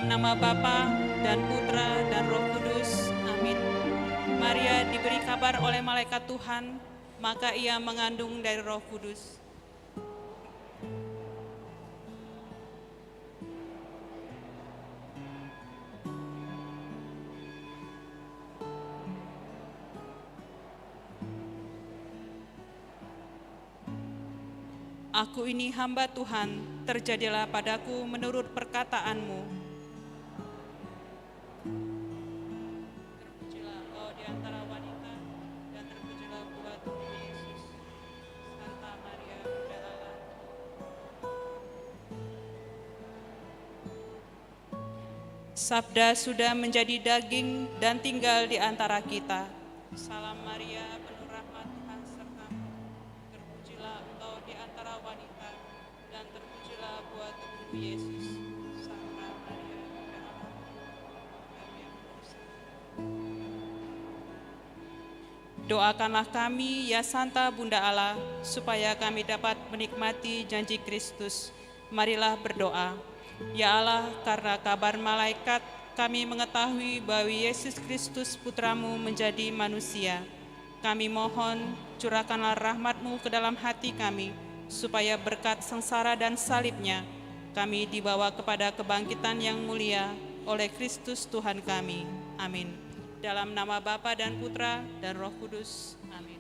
Dalam nama Bapa dan Putra dan Roh Kudus. Amin. Maria diberi kabar oleh malaikat Tuhan, maka ia mengandung dari Roh Kudus. Aku ini hamba Tuhan, terjadilah padaku menurut perkataanmu. Terpujilah Engkau di antara wanita, dan terpujilah buah tubuhmu Yesus. Santa Maria, Bunda Allah. Sabda sudah menjadi daging dan tinggal di antara kita. Salam Maria, penuh rahmat Tuhan sertamu. Terpujilah Engkau di antara wanita, dan terpujilah buah tubuhmu Yesus. Santa Maria, Bunda Allah, kami yang berdosa. Doakanlah kami, ya Santa Bunda Allah, supaya kami dapat menikmati janji Kristus. Marilah berdoa. Ya Allah, karena kabar malaikat, kami mengetahui bahwa Yesus Kristus Putramu menjadi manusia. Kami mohon, curahkanlah rahmat-Mu ke dalam hati kami, supaya berkat sengsara dan salibnya, kami dibawa kepada kebangkitan yang mulia oleh Kristus Tuhan kami. Amin. Dalam nama Bapa dan Putra dan Roh Kudus. Amin.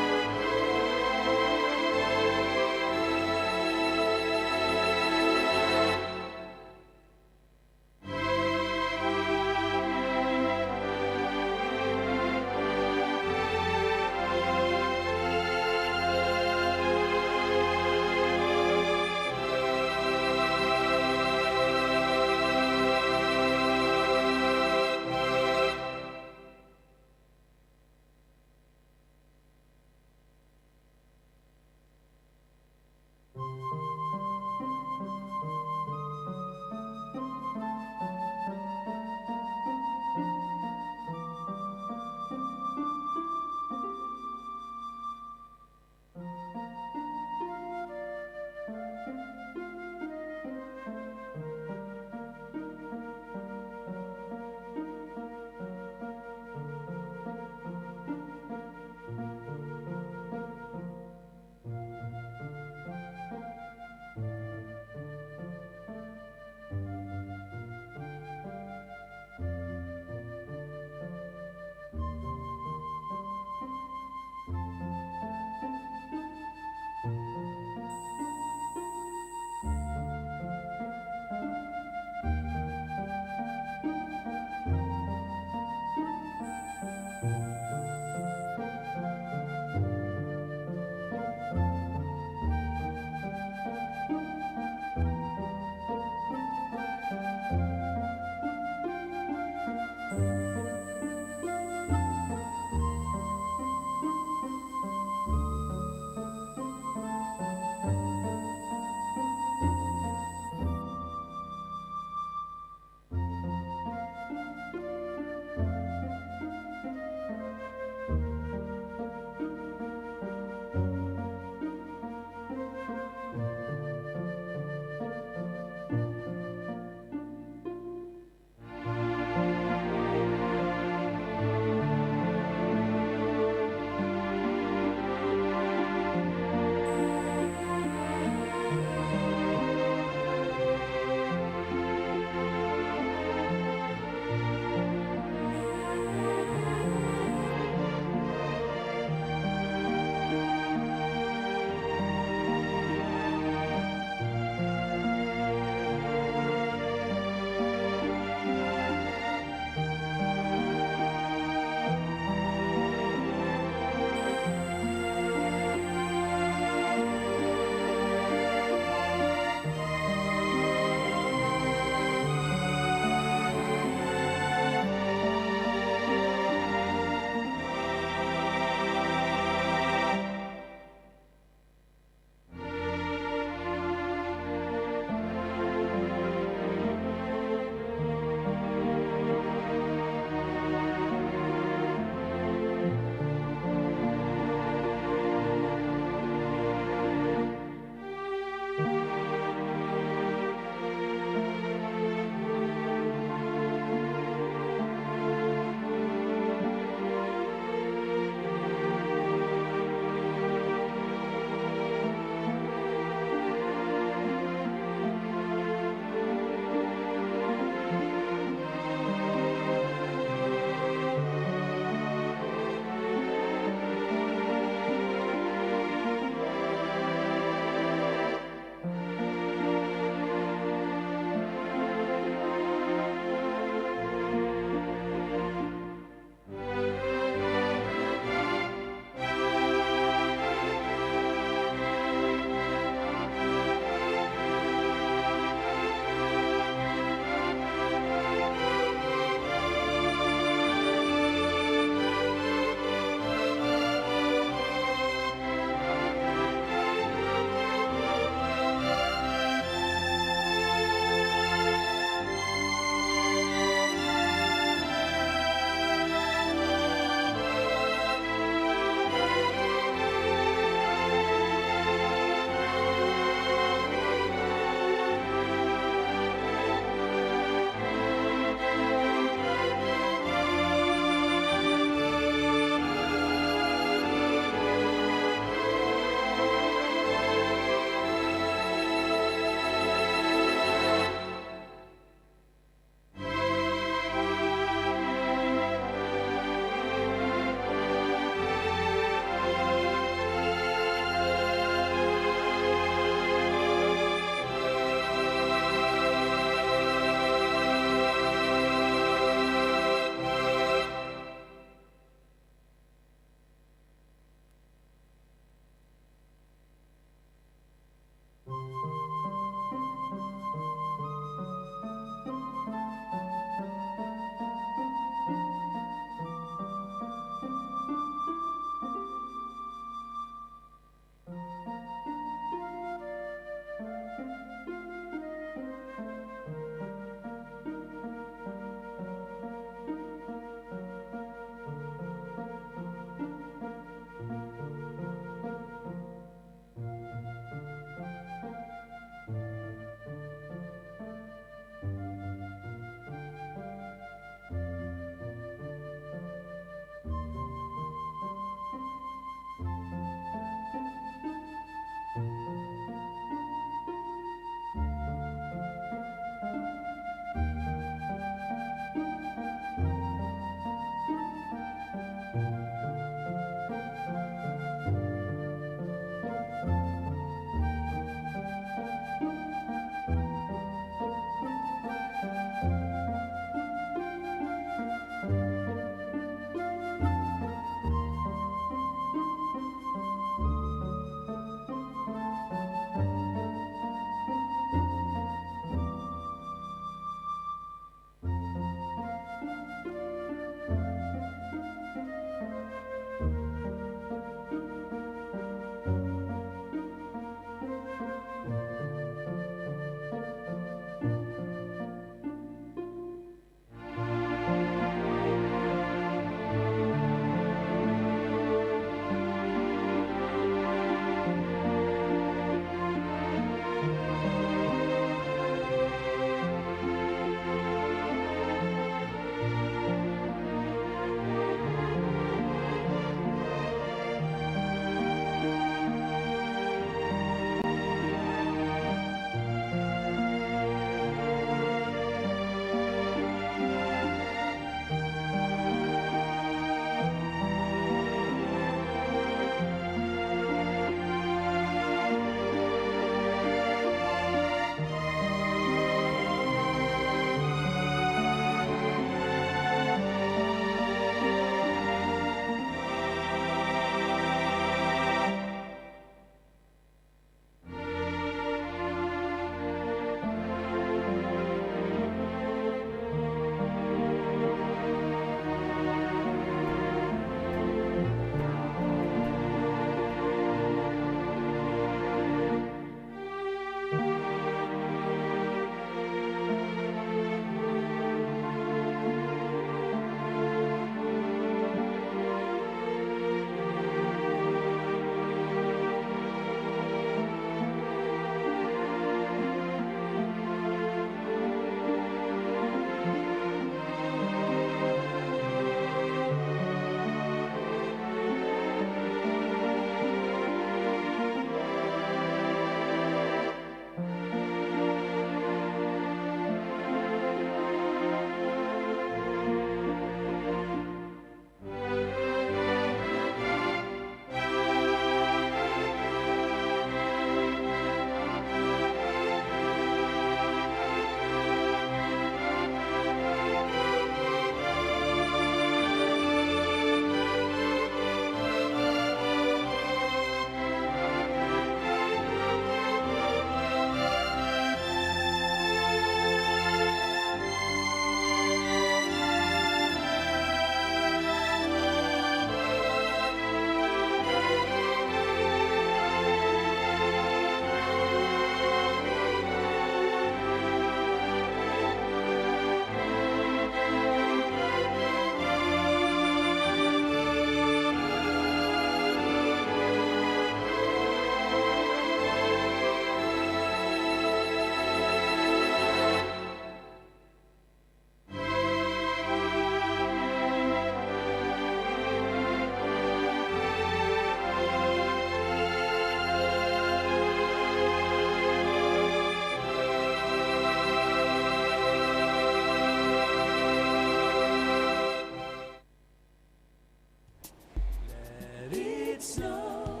it snow.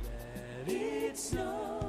Let it snow.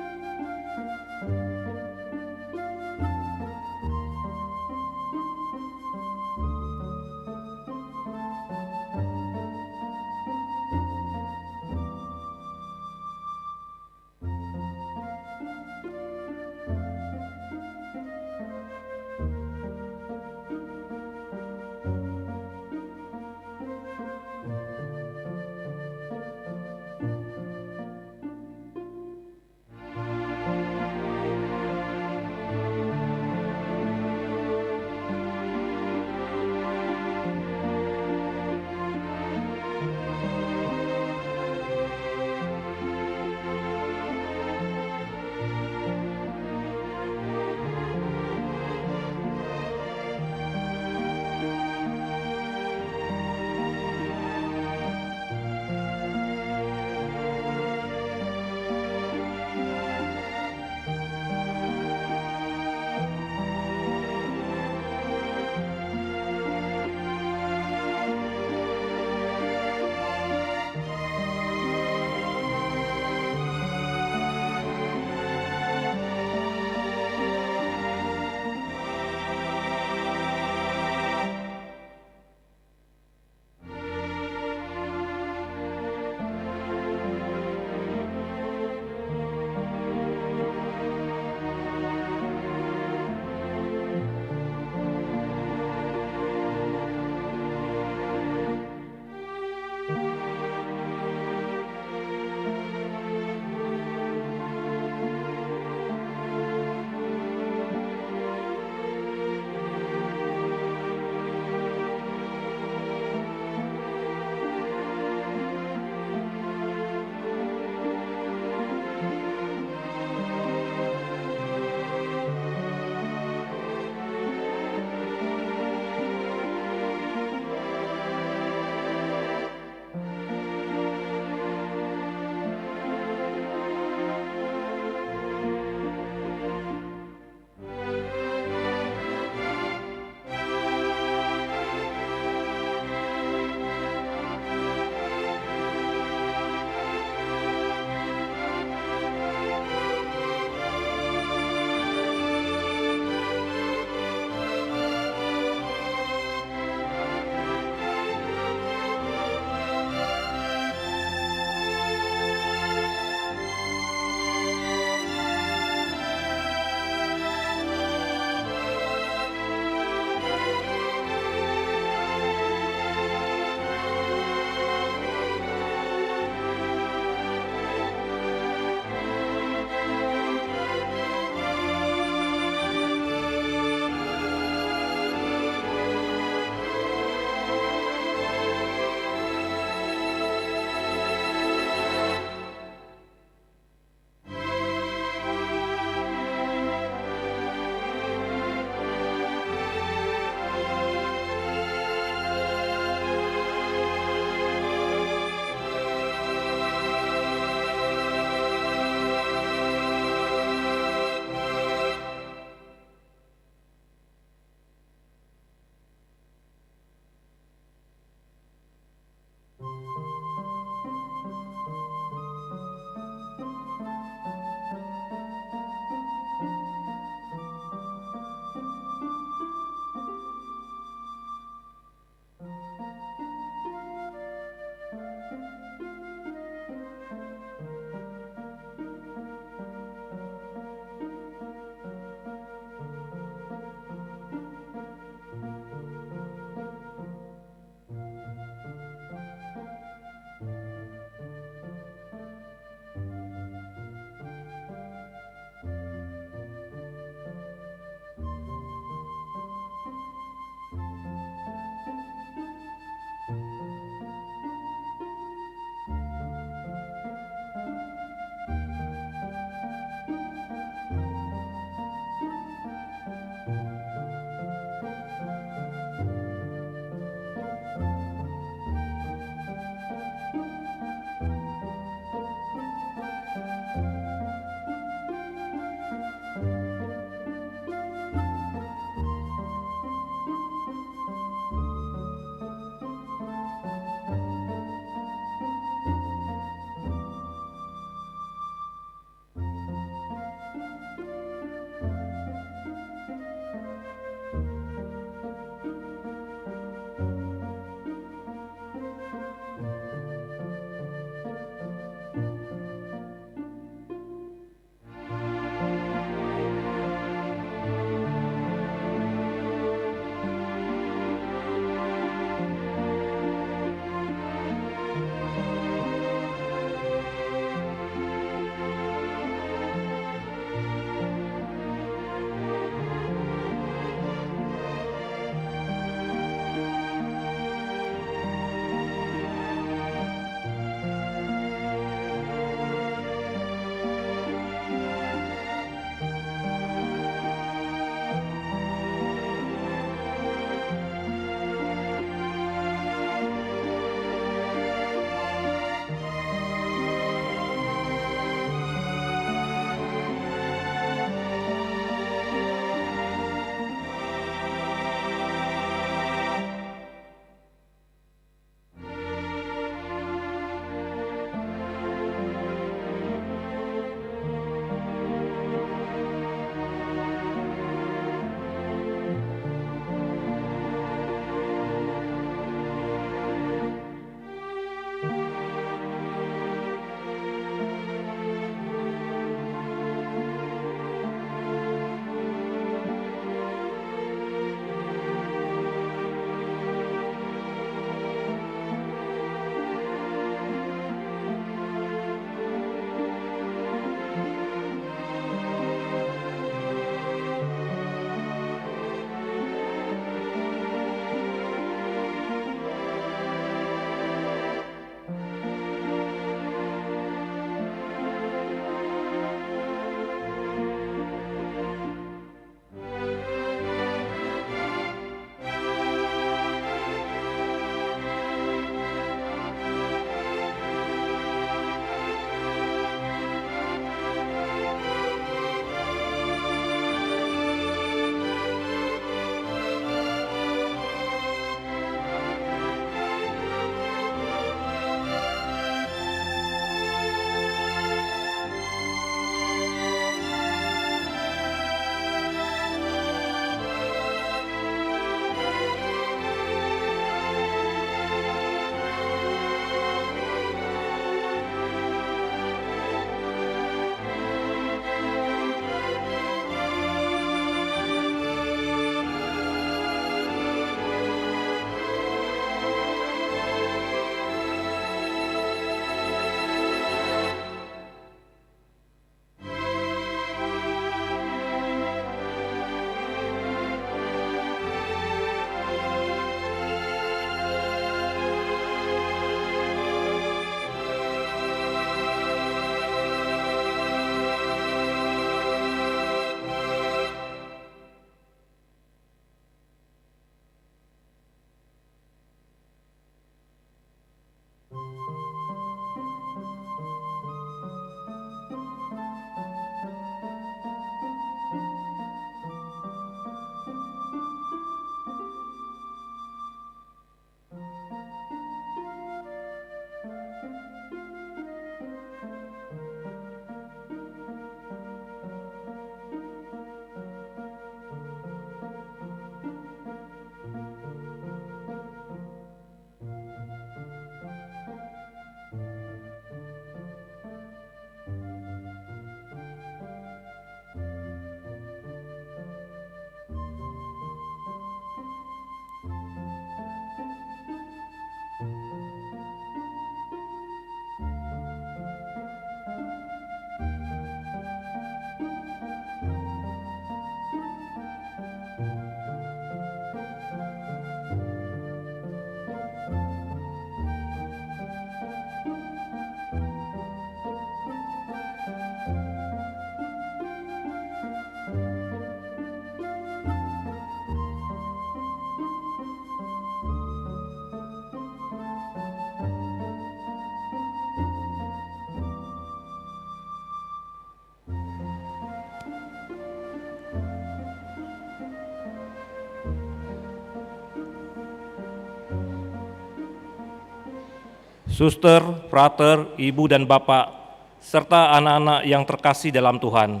suster, frater, ibu dan bapak, serta anak-anak yang terkasih dalam Tuhan.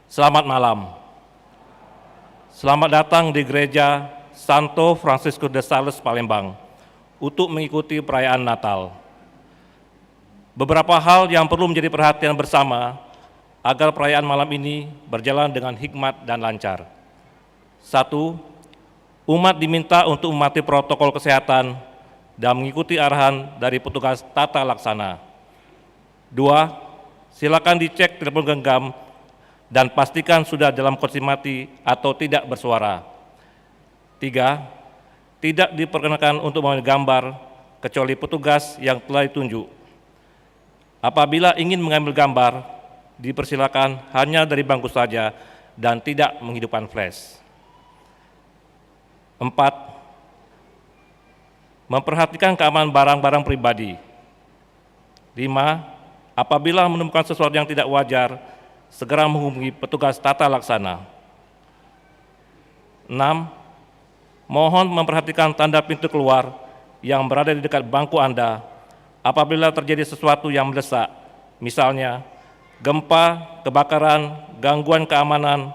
Selamat malam. Selamat datang di Gereja Santo Franciscus de Sales, Palembang, untuk mengikuti perayaan Natal. Beberapa hal yang perlu menjadi perhatian bersama agar perayaan malam ini berjalan dengan hikmat dan lancar. 1. Umat diminta untuk mematuhi protokol kesehatan dan mengikuti arahan dari petugas tata laksana. 2. Silakan dicek telepon genggam dan pastikan sudah dalam kondisi mati atau tidak bersuara. 3. Tidak diperkenakan untuk mengambil gambar kecuali petugas yang telah ditunjuk. Apabila ingin mengambil gambar, dipersilakan hanya dari bangku saja dan tidak menghidupkan flash. 4. Memperhatikan keamanan barang-barang pribadi. 5. Apabila menemukan sesuatu yang tidak wajar, segera menghubungi petugas tata laksana. 6. Mohon memperhatikan tanda pintu keluar yang berada di dekat bangku Anda apabila terjadi sesuatu yang mendesak, misalnya gempa, kebakaran, gangguan keamanan.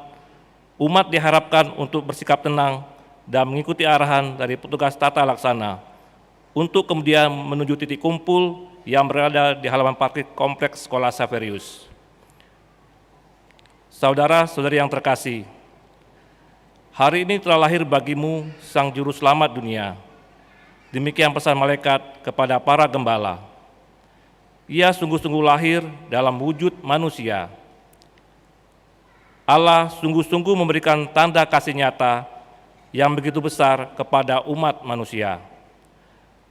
Umat diharapkan untuk bersikap tenang dan mengikuti arahan dari petugas tata laksana untuk kemudian menuju titik kumpul yang berada di halaman parkir kompleks Sekolah Xaverius. Saudara-saudari yang terkasih, hari ini telah lahir bagimu Sang Juru Selamat dunia. Demikian pesan malaikat kepada para gembala. Ia sungguh-sungguh lahir dalam wujud manusia. Allah sungguh-sungguh memberikan tanda kasih nyata yang begitu besar kepada umat manusia.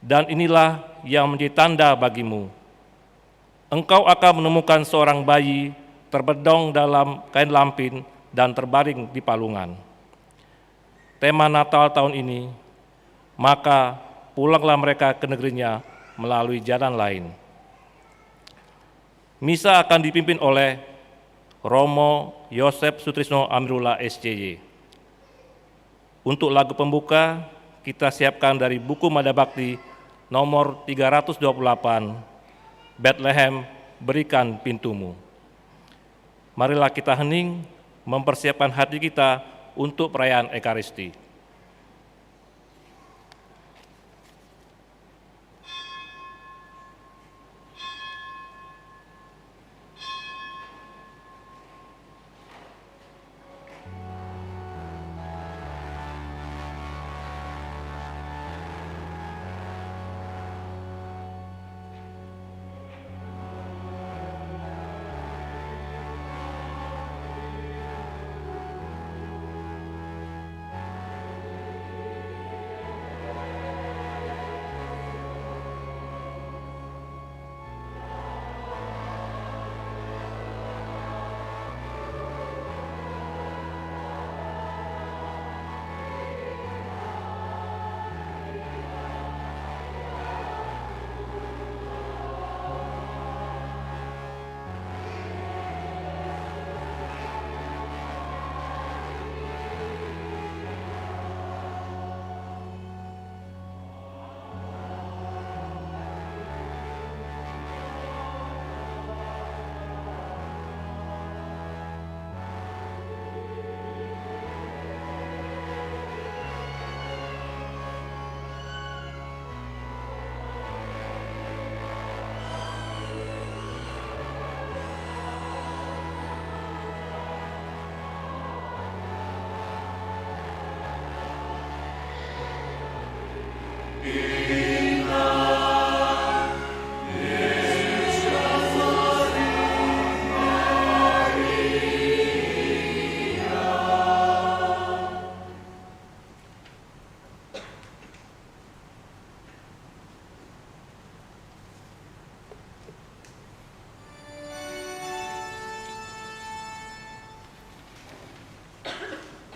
Dan inilah yang menjadi tanda bagimu. Engkau akan menemukan seorang bayi terbedong dalam kain lampin dan terbaring di palungan. Tema Natal tahun ini, maka pulanglah mereka ke negerinya melalui jalan lain. Misa akan dipimpin oleh Romo Yosef Sutrisno Amirullah SCY. Untuk lagu pembuka, kita siapkan dari buku Mada Bakti nomor 328, Bethlehem, berikan pintumu. Marilah kita hening mempersiapkan hati kita untuk perayaan Ekaristi.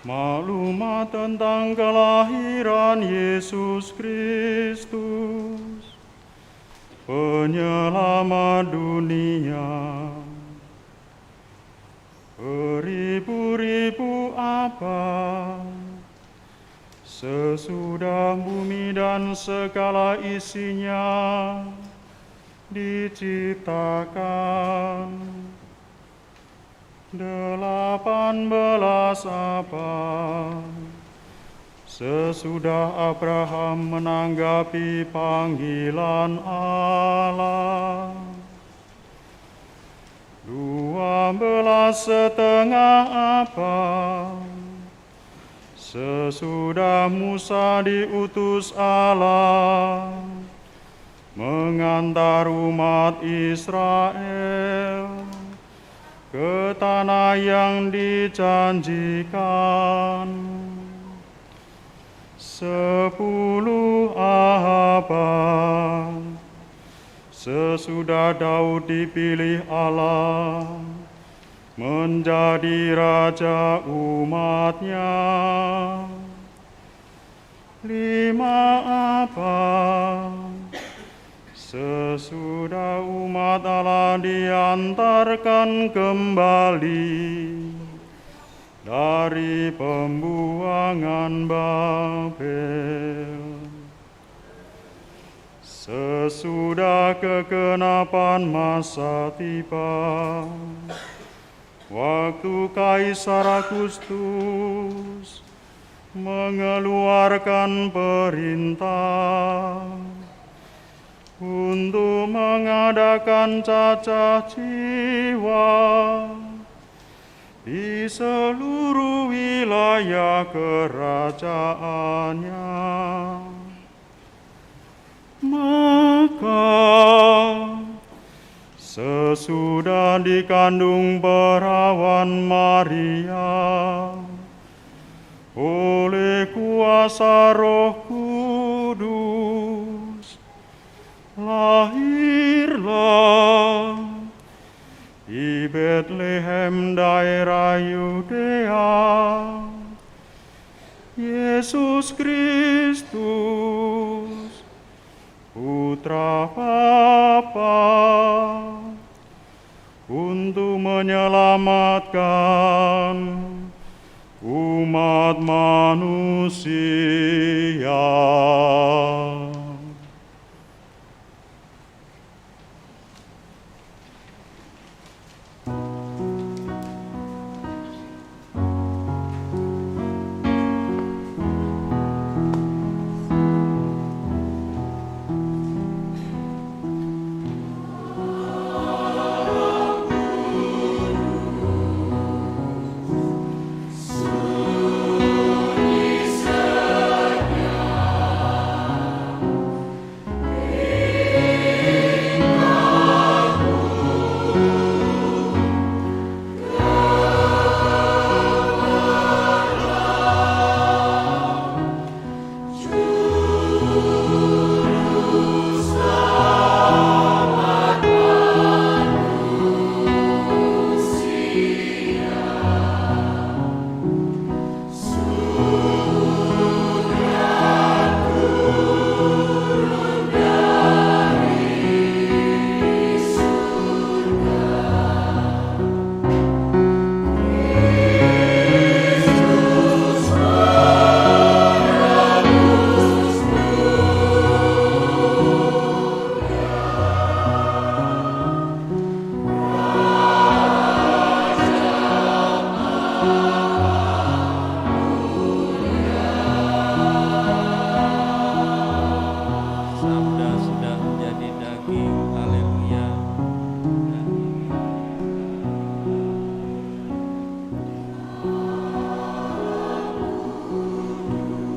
Maklumat tentang kelahiran Yesus Kristus, penyelamat dunia. Beribu-ribu abad sesudah bumi dan segala isinya diciptakan. 18 Abad sesudah Abraham menanggapi panggilan Allah. 12 setengah abad sesudah Musa diutus Allah mengantar umat Israel ke tanah yang dijanjikan. 10 abad sesudah Daud dipilih Allah menjadi raja umatnya. 5 abad sesudah umat Allah diantarkan kembali dari pembuangan Babel. Sesudah kegenapan masa tiba, waktu Kaisar Agustus mengeluarkan perintah untuk mengadakan cacah jiwa di seluruh wilayah kerajaannya. Maka sesudah dikandung perawan Maria oleh kuasa Roh Kudus, lahirlah di Betlehem daerah Yudea Yesus Kristus, Putra Bapa, untuk menyelamatkan umat manusia.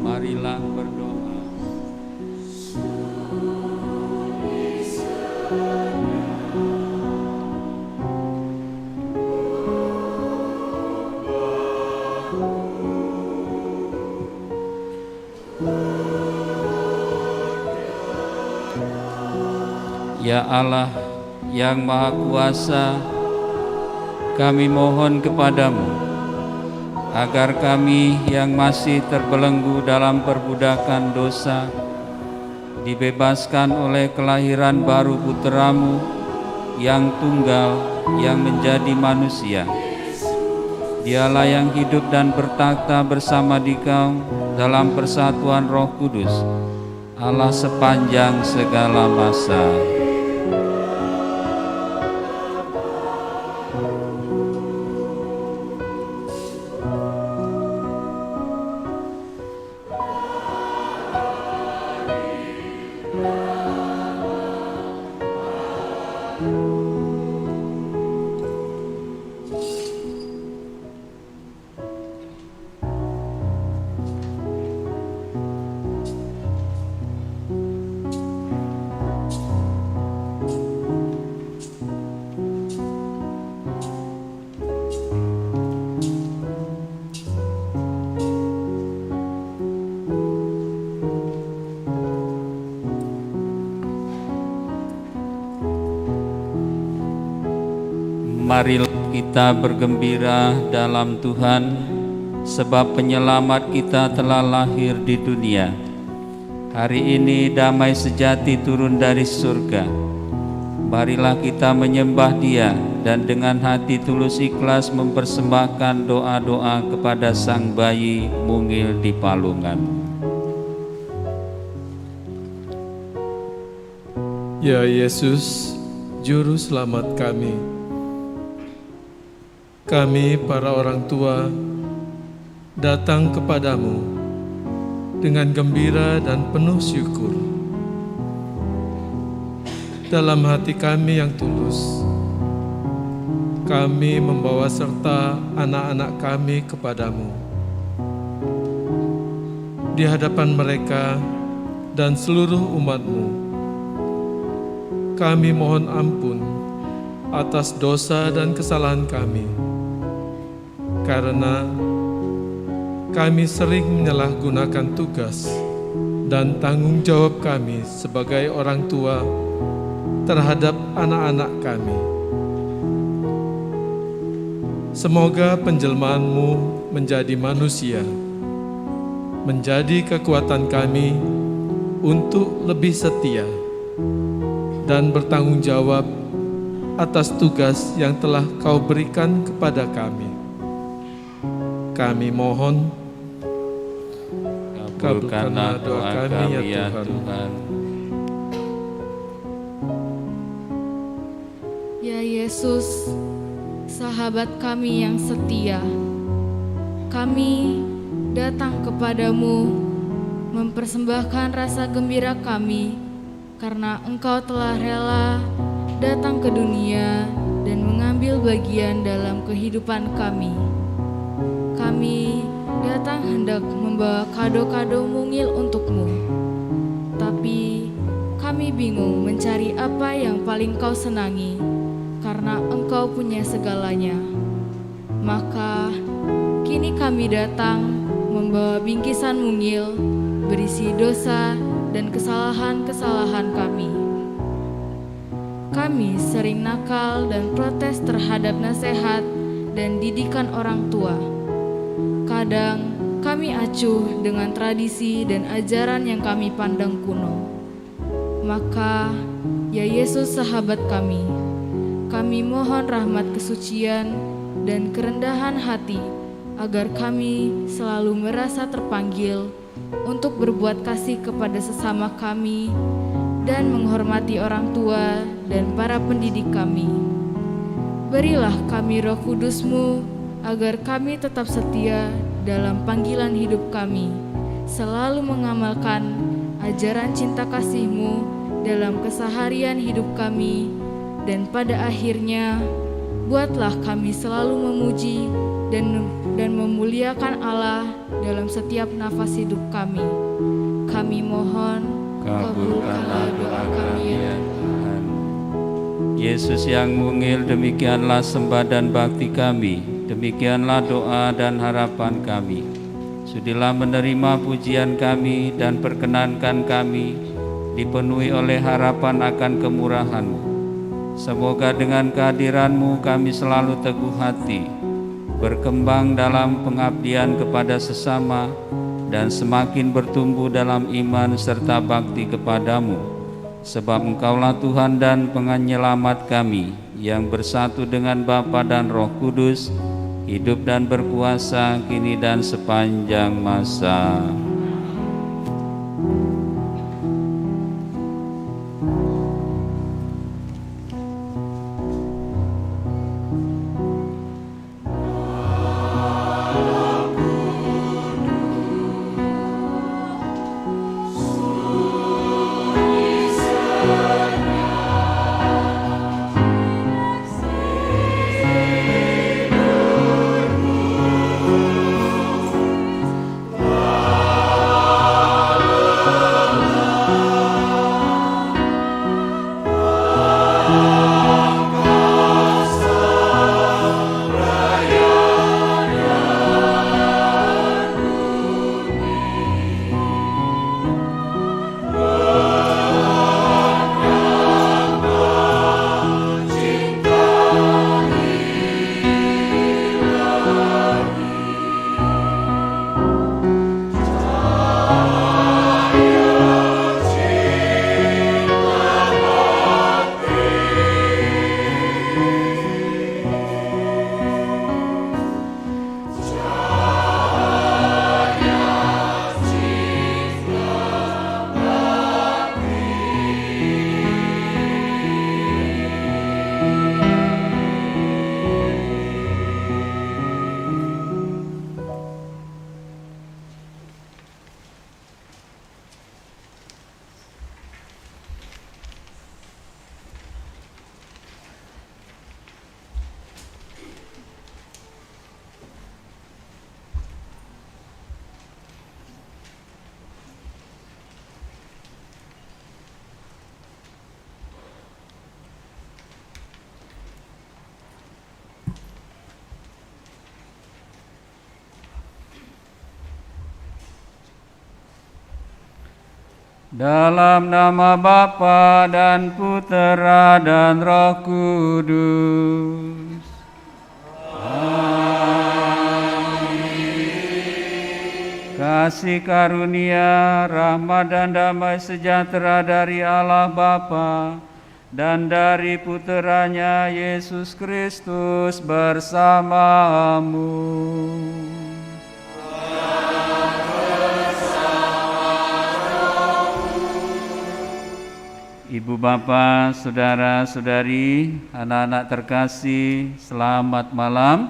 Marilah berdoa. Ya Allah yang Maha Kuasa, kami mohon kepadamu agar kami yang masih terbelenggu dalam perbudakan dosa dibebaskan oleh kelahiran baru Putramu yang tunggal yang menjadi manusia. Dialah yang hidup dan bertakhta bersama Dikau dalam persatuan Roh Kudus, Allah sepanjang segala masa. Marilah kita bergembira dalam Tuhan, sebab penyelamat kita telah lahir di dunia. Hari ini damai sejati turun dari surga. Marilah kita menyembah Dia dan dengan hati tulus ikhlas mempersembahkan doa-doa kepada Sang Bayi mungil di palungan. Ya Yesus, Juru Selamat kami para orang tua datang kepadamu dengan gembira dan penuh syukur. Dalam hati kami yang tulus, kami membawa serta anak-anak kami kepadamu. Di hadapan mereka dan seluruh umat-Mu, kami mohon ampun atas dosa dan kesalahan kami, karena kami sering menyalahgunakan tugas dan tanggung jawab kami sebagai orang tua terhadap anak-anak kami. Semoga penjelmaan-Mu menjadi manusia, menjadi kekuatan kami untuk lebih setia dan bertanggung jawab atas tugas yang telah Kau berikan kepada kami. Kami mohon, kabulkanlah doa kami ya Tuhan. Ya Yesus, sahabat kami yang setia, kami datang kepadamu mempersembahkan rasa gembira kami karena Engkau telah rela datang ke dunia dan mengambil bagian dalam kehidupan kami. Kami datang hendak membawa kado-kado mungil untuk-Mu, tapi kami bingung mencari apa yang paling Kau senangi, karena Engkau punya segalanya. Maka kini kami datang membawa bingkisan mungil berisi dosa dan kesalahan-kesalahan kami. Kami sering nakal dan protes terhadap nasihat dan didikan orang tua. Kadang kami acuh dengan tradisi dan ajaran yang kami pandang kuno. Maka, ya Yesus sahabat kami mohon rahmat kesucian dan kerendahan hati agar kami selalu merasa terpanggil untuk berbuat kasih kepada sesama kami dan menghormati orang tua dan para pendidik kami. Berilah kami Roh Kudus-Mu agar kami tetap setia dalam panggilan hidup kami, selalu mengamalkan ajaran cinta kasih-Mu dalam keseharian hidup kami, dan pada akhirnya buatlah kami selalu memuji dan memuliakan Allah dalam setiap nafas hidup kami. Kami mohon, kabulkanlah doa kami ya Tuhan. Yesus yang mungil, demikianlah sembah dan bakti kami, demikianlah doa dan harapan kami. Sudilah menerima pujian kami dan perkenankan kami dipenuhi oleh harapan akan kemurahan-Mu. Semoga dengan kehadiran-Mu kami selalu teguh hati, berkembang dalam pengabdian kepada sesama, dan semakin bertumbuh dalam iman serta bakti kepadamu. Sebab Engkaulah Tuhan dan Penyelamat kami, yang bersatu dengan Bapa dan Roh Kudus, hidup dan berkuasa kini dan sepanjang masa. Dalam nama Bapa dan Putera dan Roh Kudus. Amin. Kasih karunia, rahmat dan damai sejahtera dari Allah Bapa dan dari Puteranya Yesus Kristus bersamamu. Ibu bapa, saudara-saudari, anak-anak terkasih, selamat malam.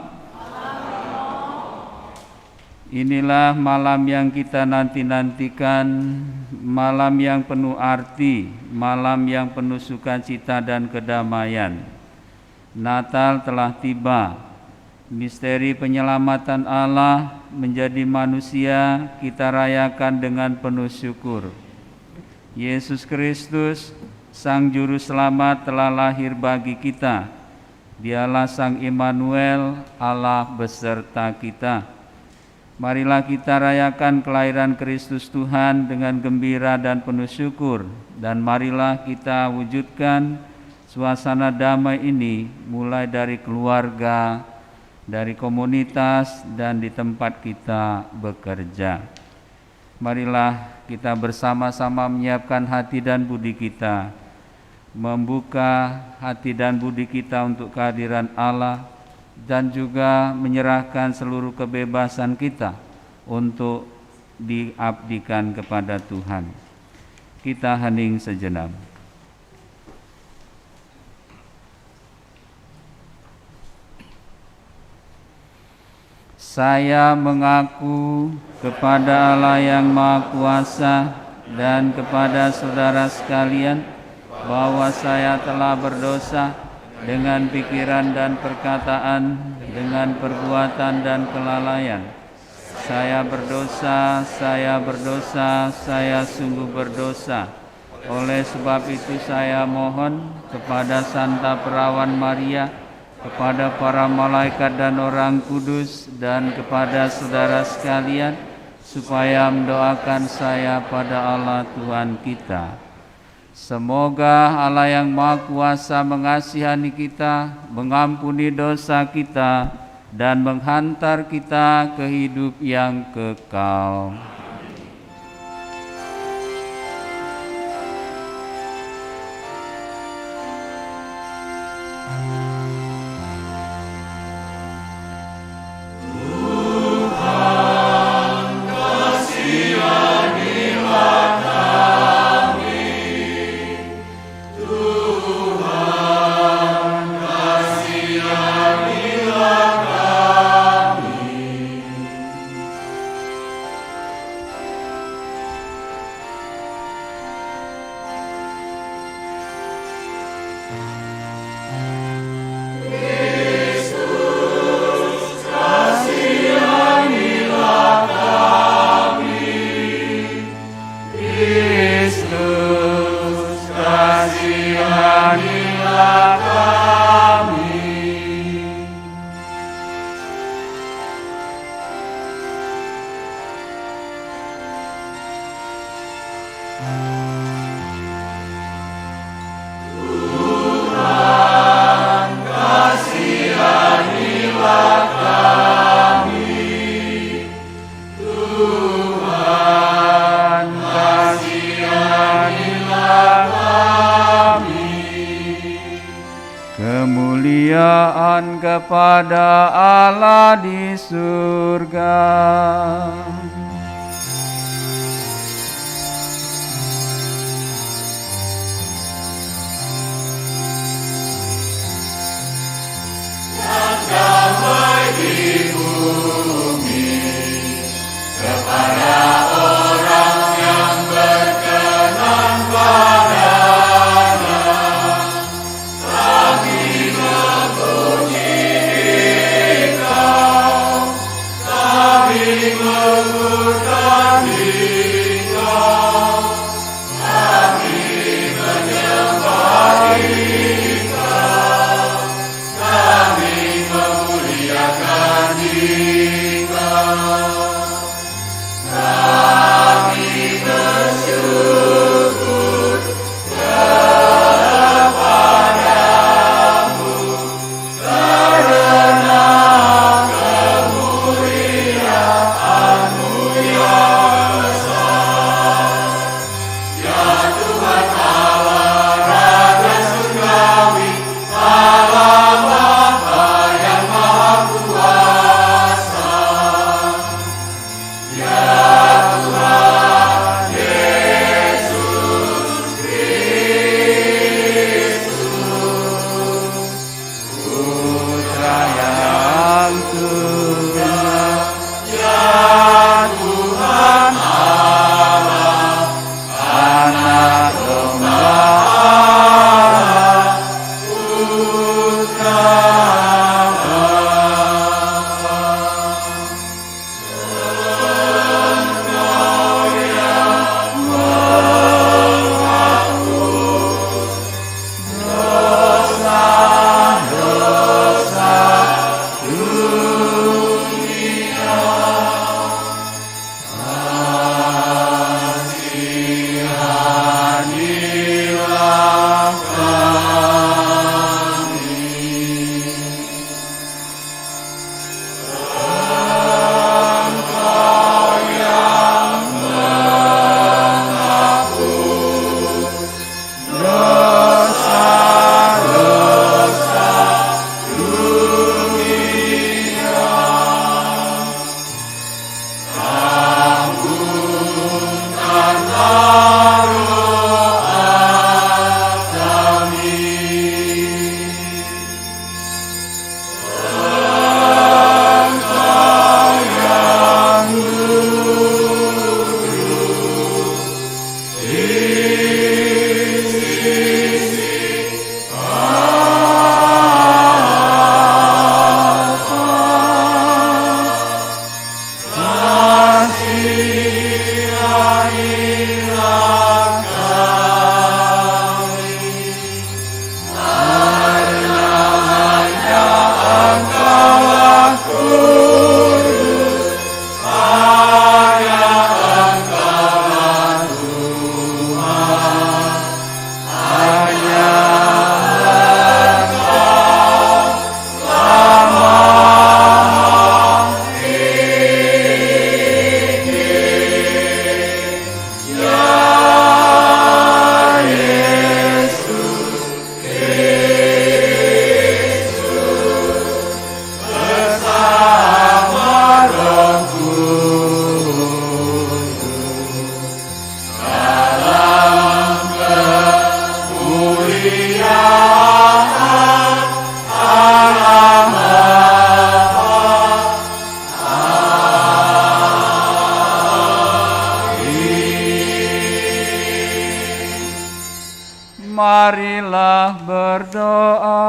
Inilah malam yang kita nanti-nantikan, malam yang penuh arti, malam yang penuh sukacita dan kedamaian. Natal telah tiba, misteri penyelamatan Allah menjadi manusia kita rayakan dengan penuh syukur. Yesus Kristus, Sang Juru Selamat telah lahir bagi kita. Dialah Sang Immanuel, Allah beserta kita. Marilah kita rayakan kelahiran Kristus Tuhan dengan gembira dan penuh syukur. Dan marilah kita wujudkan suasana damai ini mulai dari keluarga, dari komunitas, dan di tempat kita bekerja. Marilah kita bersama-sama menyiapkan hati dan budi kita, membuka hati dan budi kita untuk kehadiran Allah, dan juga menyerahkan seluruh kebebasan kita untuk diabdikan kepada Tuhan. Kita hening sejenak. Saya mengaku kepada Allah yang Maha Kuasa dan kepada saudara sekalian bahwa saya telah berdosa dengan pikiran dan perkataan, dengan perbuatan dan kelalaian. Saya berdosa, saya sungguh berdosa. Oleh sebab itu saya mohon kepada Santa Perawan Maria, kepada para malaikat dan orang kudus, dan kepada saudara sekalian, supaya mendoakan saya pada Allah Tuhan kita. Semoga Allah yang Maha Kuasa mengasihani kita, mengampuni dosa kita, dan menghantar kita ke hidup yang kekal. Kemuliaan kepada Allah di surga. Dan damai di bumi kepada orang yang berkenan padanya. Kami memuji Engkau, kami memuji Marilah berdoa.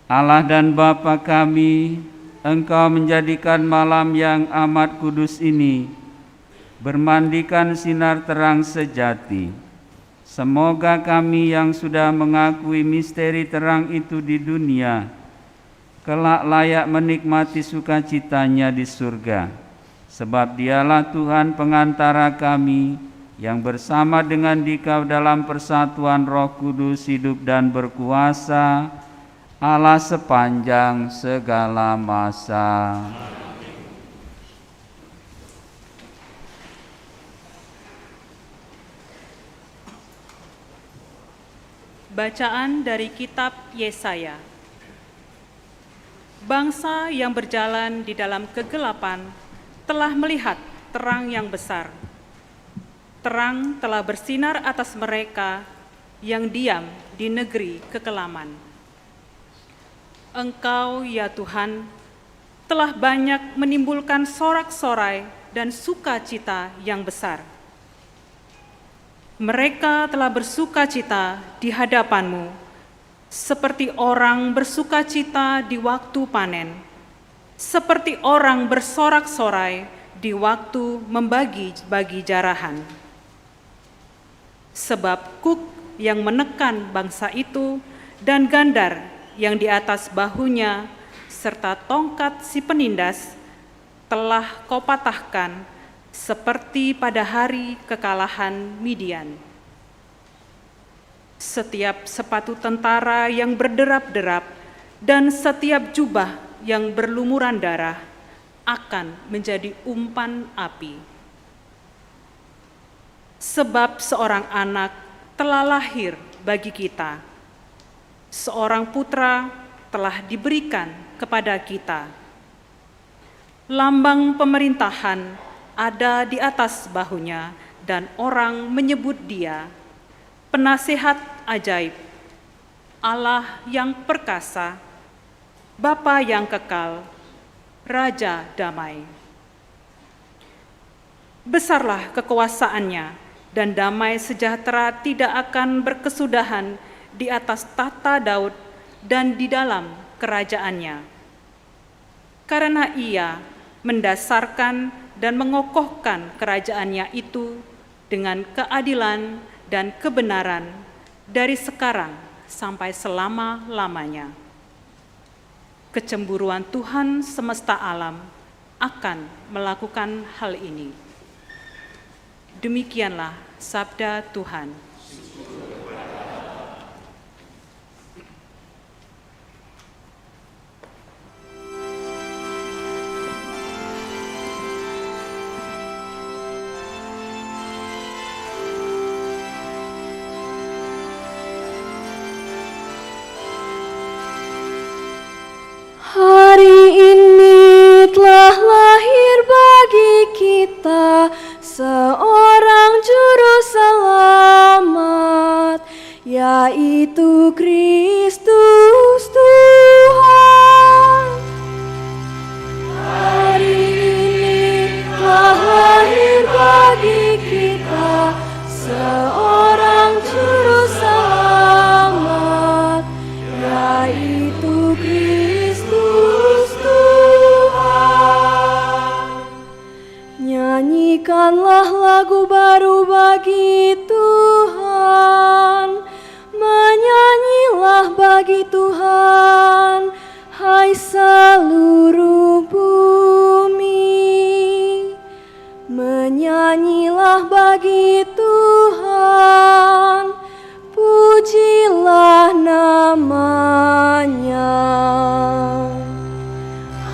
Allah dan Bapa kami, Engkau menjadikan malam yang amat kudus ini bermandikan sinar terang sejati. Semoga kami yang sudah mengakui misteri terang itu di dunia, kelak layak menikmati sukacitanya di surga. Sebab Dialah Tuhan pengantara kami, yang bersama dengan Dikau dalam persatuan Roh Kudus hidup dan berkuasa, Allah sepanjang segala masa. Bacaan dari Kitab Yesaya. Bangsa yang berjalan di dalam kegelapan telah melihat terang yang besar. Terang telah bersinar atas mereka yang diam di negeri kekelaman. Engkau, ya Tuhan, telah banyak menimbulkan sorak-sorai dan sukacita yang besar. Mereka telah bersukacita di hadapan-Mu, seperti orang bersukacita di waktu panen, seperti orang bersorak-sorai di waktu membagi-bagi jarahan. Sebab kuk yang menekan bangsa itu dan gandar yang di atas bahunya, serta tongkat si penindas, telah Kau patahkan seperti pada hari kekalahan Midian. Setiap sepatu tentara yang berderap-derap dan setiap jubah yang berlumuran darah akan menjadi umpan api. Sebab seorang anak telah lahir bagi kita, seorang putra telah diberikan kepada kita. Lambang pemerintahan ada di atas bahunya, dan orang menyebut Dia Penasehat Ajaib, Allah yang perkasa, Bapa yang kekal, Raja damai. Besarlah kekuasaannya, dan damai sejahtera tidak akan berkesudahan di atas tahta Daud dan di dalam kerajaannya. Karena Ia mendasarkan dan mengokohkan kerajaannya itu dengan keadilan dan kebenaran dari sekarang sampai selama-lamanya. Kecemburuan Tuhan semesta alam akan melakukan hal ini. Demikianlah sabda Tuhan. Hari ini telah lahir bagi kita seorang juru selamat, yaitu Kristus Tuhan. Hari ini telah lahir bagi kita seorang juru selamat, yaitu Kristus Tuhan. Nyanyikanlah lagu baru bagi Tuhan, menyanyilah bagi Tuhan, hai seluruh bumi. Menyanyilah bagi Tuhan, pujilah namanya.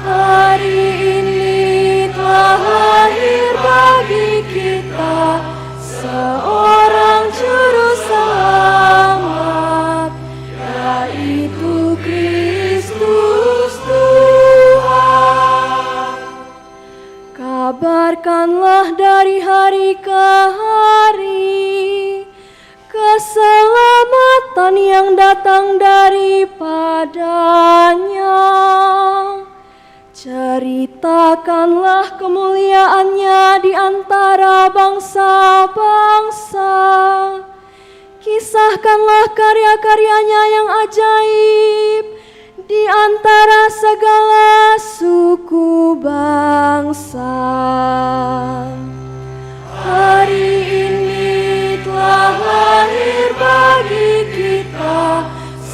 Hari ini telah lahir bagi kita seorang juru selamat, yaitu Kristus Tuhan. Kabarkanlah dari hari ke hari keselamatan yang datang daripadanya. Ceritakanlah kemuliaannya di antara bangsa-bangsa. Kisahkanlah karya-karyanya yang ajaib di antara segala suku bangsa. Hari ini telah lahir bagi kita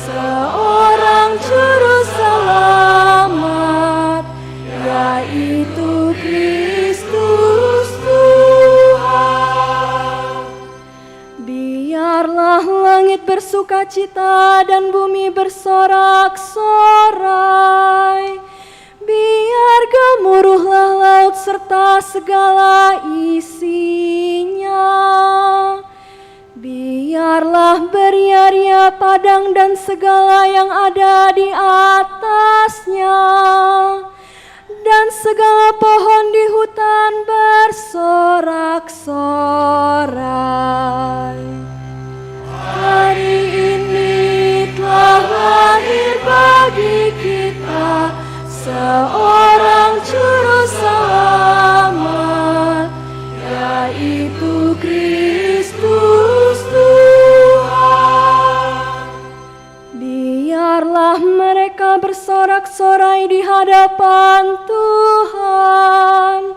seorang juru selamat, yaitu Kristus Tuhan. Biarlah langit bersukacita dan bumi bersorak-sorai. Biar gemuruhlah laut serta segala isinya. Biarlah beria-ria padang dan segala yang ada di atasnya, dan segala pohon di hutan bersorak-sorai. Hari ini telah lahir bagi kita seorang juru selamat, yaitu Kristus Tuhan. Biarlah mereka bersorak-sorai di hadapan Tuhan,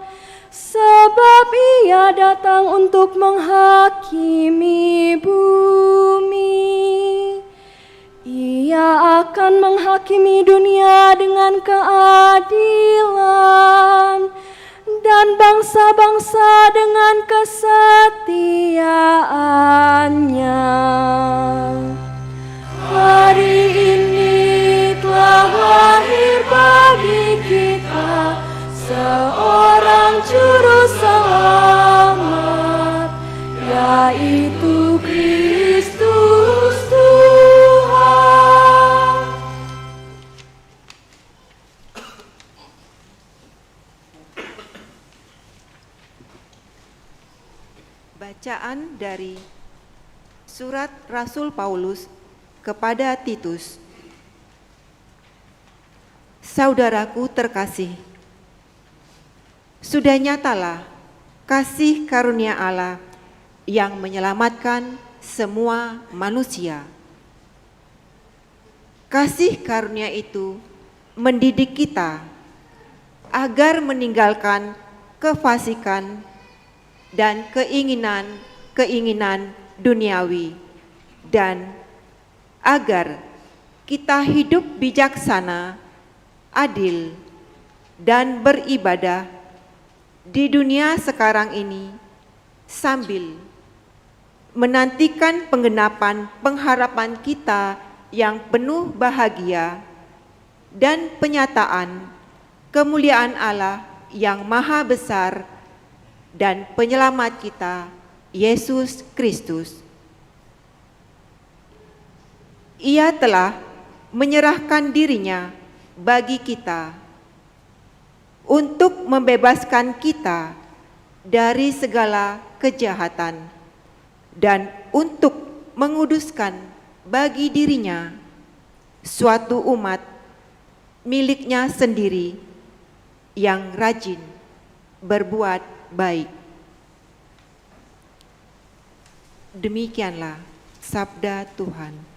sebab Ia datang untuk menghakimi bumi. Ia akan menghakimi dunia dengan keadilan dan bangsa-bangsa dengan kesetiaannya. Hari ini telah lahir bagi kita seorang juru selamat, yaitu Kristus Tuhan. Bacaan dari Surat Rasul Paulus kepada Titus. Saudaraku terkasih, sudah nyatalah kasih karunia Allah yang menyelamatkan semua manusia. Kasih karunia itu mendidik kita agar meninggalkan kefasikan dan keinginan-keinginan duniawi, dan agar kita hidup bijaksana, adil, dan beribadah di dunia sekarang ini sambil menantikan penggenapan pengharapan kita yang penuh bahagia dan penyataan kemuliaan Allah yang maha besar dan penyelamat kita, Yesus Kristus. Ia telah menyerahkan dirinya bagi kita untuk membebaskan kita dari segala kejahatan dan untuk menguduskan bagi dirinya suatu umat miliknya sendiri yang rajin berbuat baik. Demikianlah sabda Tuhan.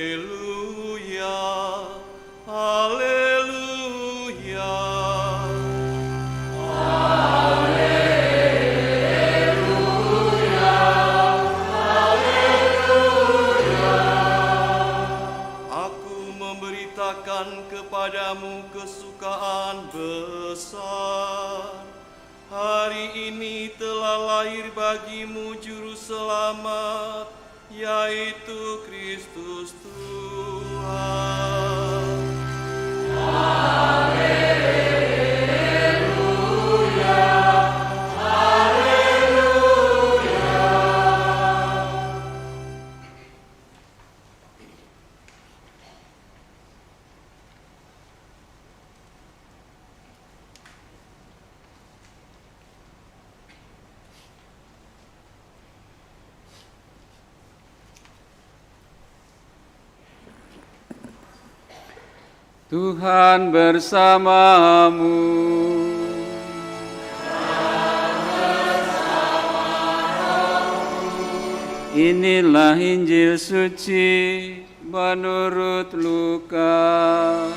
Haleluya, haleluya. Kepadamu kesukaan besar. Hari ini telah lahir bagimu juru selamat, yaitu Kristus Tuhan. Haleluya, haleluya. Tuhan bersamamu. Inilah Injil suci menurut Lukas.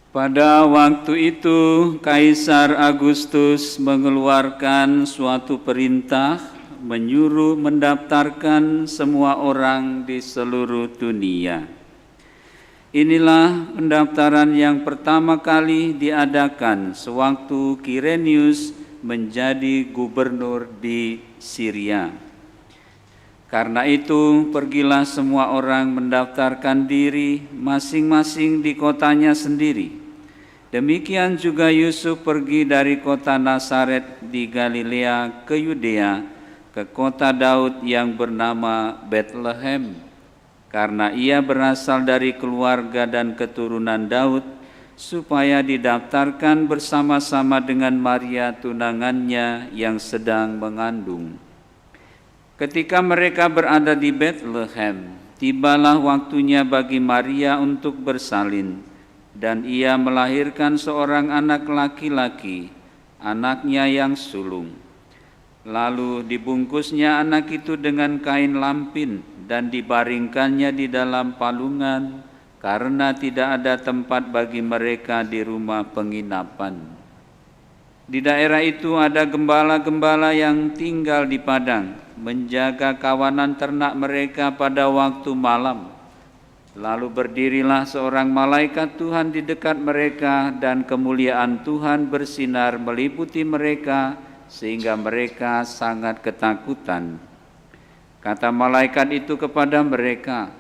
Pada waktu itu, Kaisar Agustus mengeluarkan suatu perintah menyuruh mendaftarkan semua orang di seluruh dunia. Inilah pendaftaran yang pertama kali diadakan sewaktu Quirinius menjadi gubernur di Syria. Karena itu, pergilah semua orang mendaftarkan diri masing-masing di kotanya sendiri. Demikian juga Yusuf pergi dari kota Nazaret di Galilea ke Yudea, ke kota Daud yang bernama Bethlehem, karena ia berasal dari keluarga dan keturunan Daud, supaya didaftarkan bersama-sama dengan Maria tunangannya yang sedang mengandung. Ketika mereka berada di Bethlehem, tibalah waktunya bagi Maria untuk bersalin, dan ia melahirkan seorang anak laki-laki, anaknya yang sulung. Lalu dibungkusnya anak itu dengan kain lampin dan dibaringkannya di dalam palungan, karena tidak ada tempat bagi mereka di rumah penginapan. Di daerah itu ada gembala-gembala yang tinggal di padang, menjaga kawanan ternak mereka pada waktu malam. Lalu berdirilah seorang malaikat Tuhan di dekat mereka, dan kemuliaan Tuhan bersinar meliputi mereka, sehingga mereka sangat ketakutan. Kata malaikat itu kepada mereka,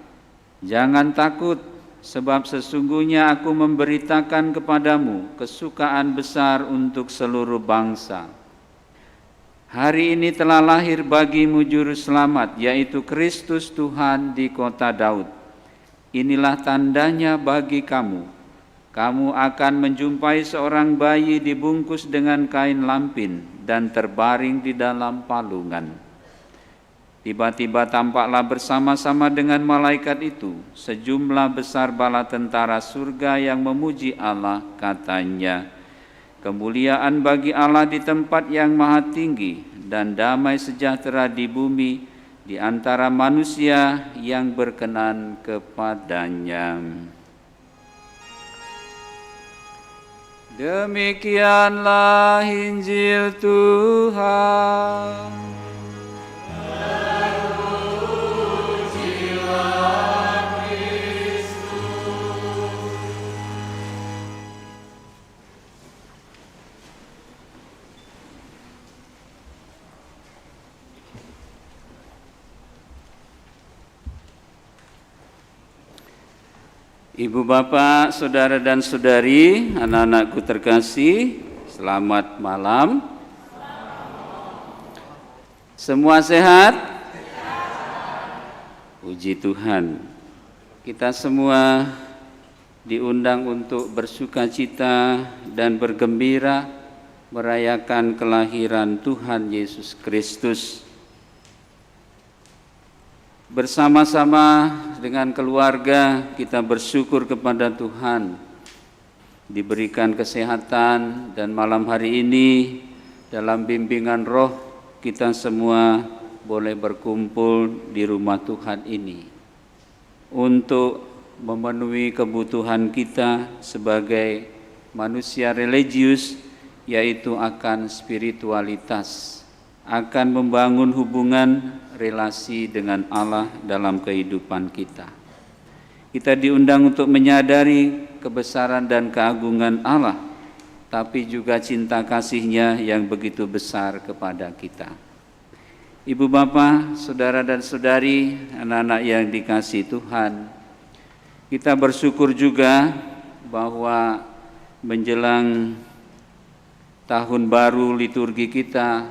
"Jangan takut, sebab sesungguhnya aku memberitakan kepadamu kesukaan besar untuk seluruh bangsa. Hari ini telah lahir bagimu juru selamat, yaitu Kristus Tuhan di kota Daud. Inilah tandanya bagi kamu. Kamu akan menjumpai seorang bayi dibungkus dengan kain lampin dan terbaring di dalam palungan." Tiba-tiba tampaklah bersama-sama dengan malaikat itu sejumlah besar bala tentara surga yang memuji Allah, katanya, "Kemuliaan bagi Allah di tempat yang maha tinggi, dan damai sejahtera di bumi di antara manusia yang berkenan kepadanya." Demikianlah Injil Tuhan. Ibu bapak, saudara dan saudari, anak-anakku terkasih, selamat malam. Semua sehat? Puji Tuhan. Kita semua diundang untuk bersukacita dan bergembira merayakan kelahiran Tuhan Yesus Kristus. Bersama-sama dengan keluarga kita bersyukur kepada Tuhan diberikan kesehatan, dan malam hari ini dalam bimbingan roh kita semua boleh berkumpul di rumah Tuhan ini untuk memenuhi kebutuhan kita sebagai manusia religius, yaitu akan spiritualitas, akan membangun hubungan relasi dengan Allah dalam kehidupan kita. Kita diundang untuk menyadari kebesaran dan keagungan Allah, tapi juga cinta kasih-Nya yang begitu besar kepada kita. Ibu bapak, saudara dan saudari, anak-anak yang dikasihi Tuhan, kita bersyukur juga bahwa menjelang tahun baru liturgi kita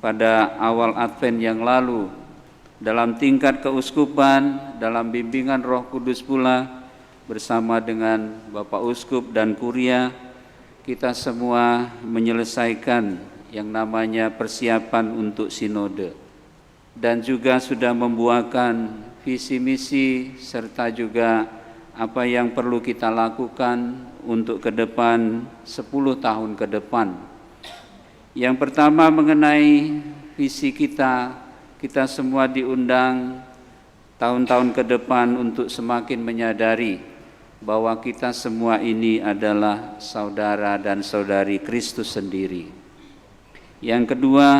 pada awal Advent yang lalu, dalam tingkat keuskupan, dalam bimbingan Roh Kudus pula, bersama dengan Bapak Uskup dan Kuria, kita semua menyelesaikan yang namanya persiapan untuk sinode, dan juga sudah membuahkan visi misi serta juga apa yang perlu kita lakukan untuk ke depan 10 tahun ke depan. Yang pertama mengenai visi kita semua diundang tahun-tahun ke depan untuk semakin menyadari bahwa kita semua ini adalah saudara dan saudari Kristus sendiri. Yang kedua,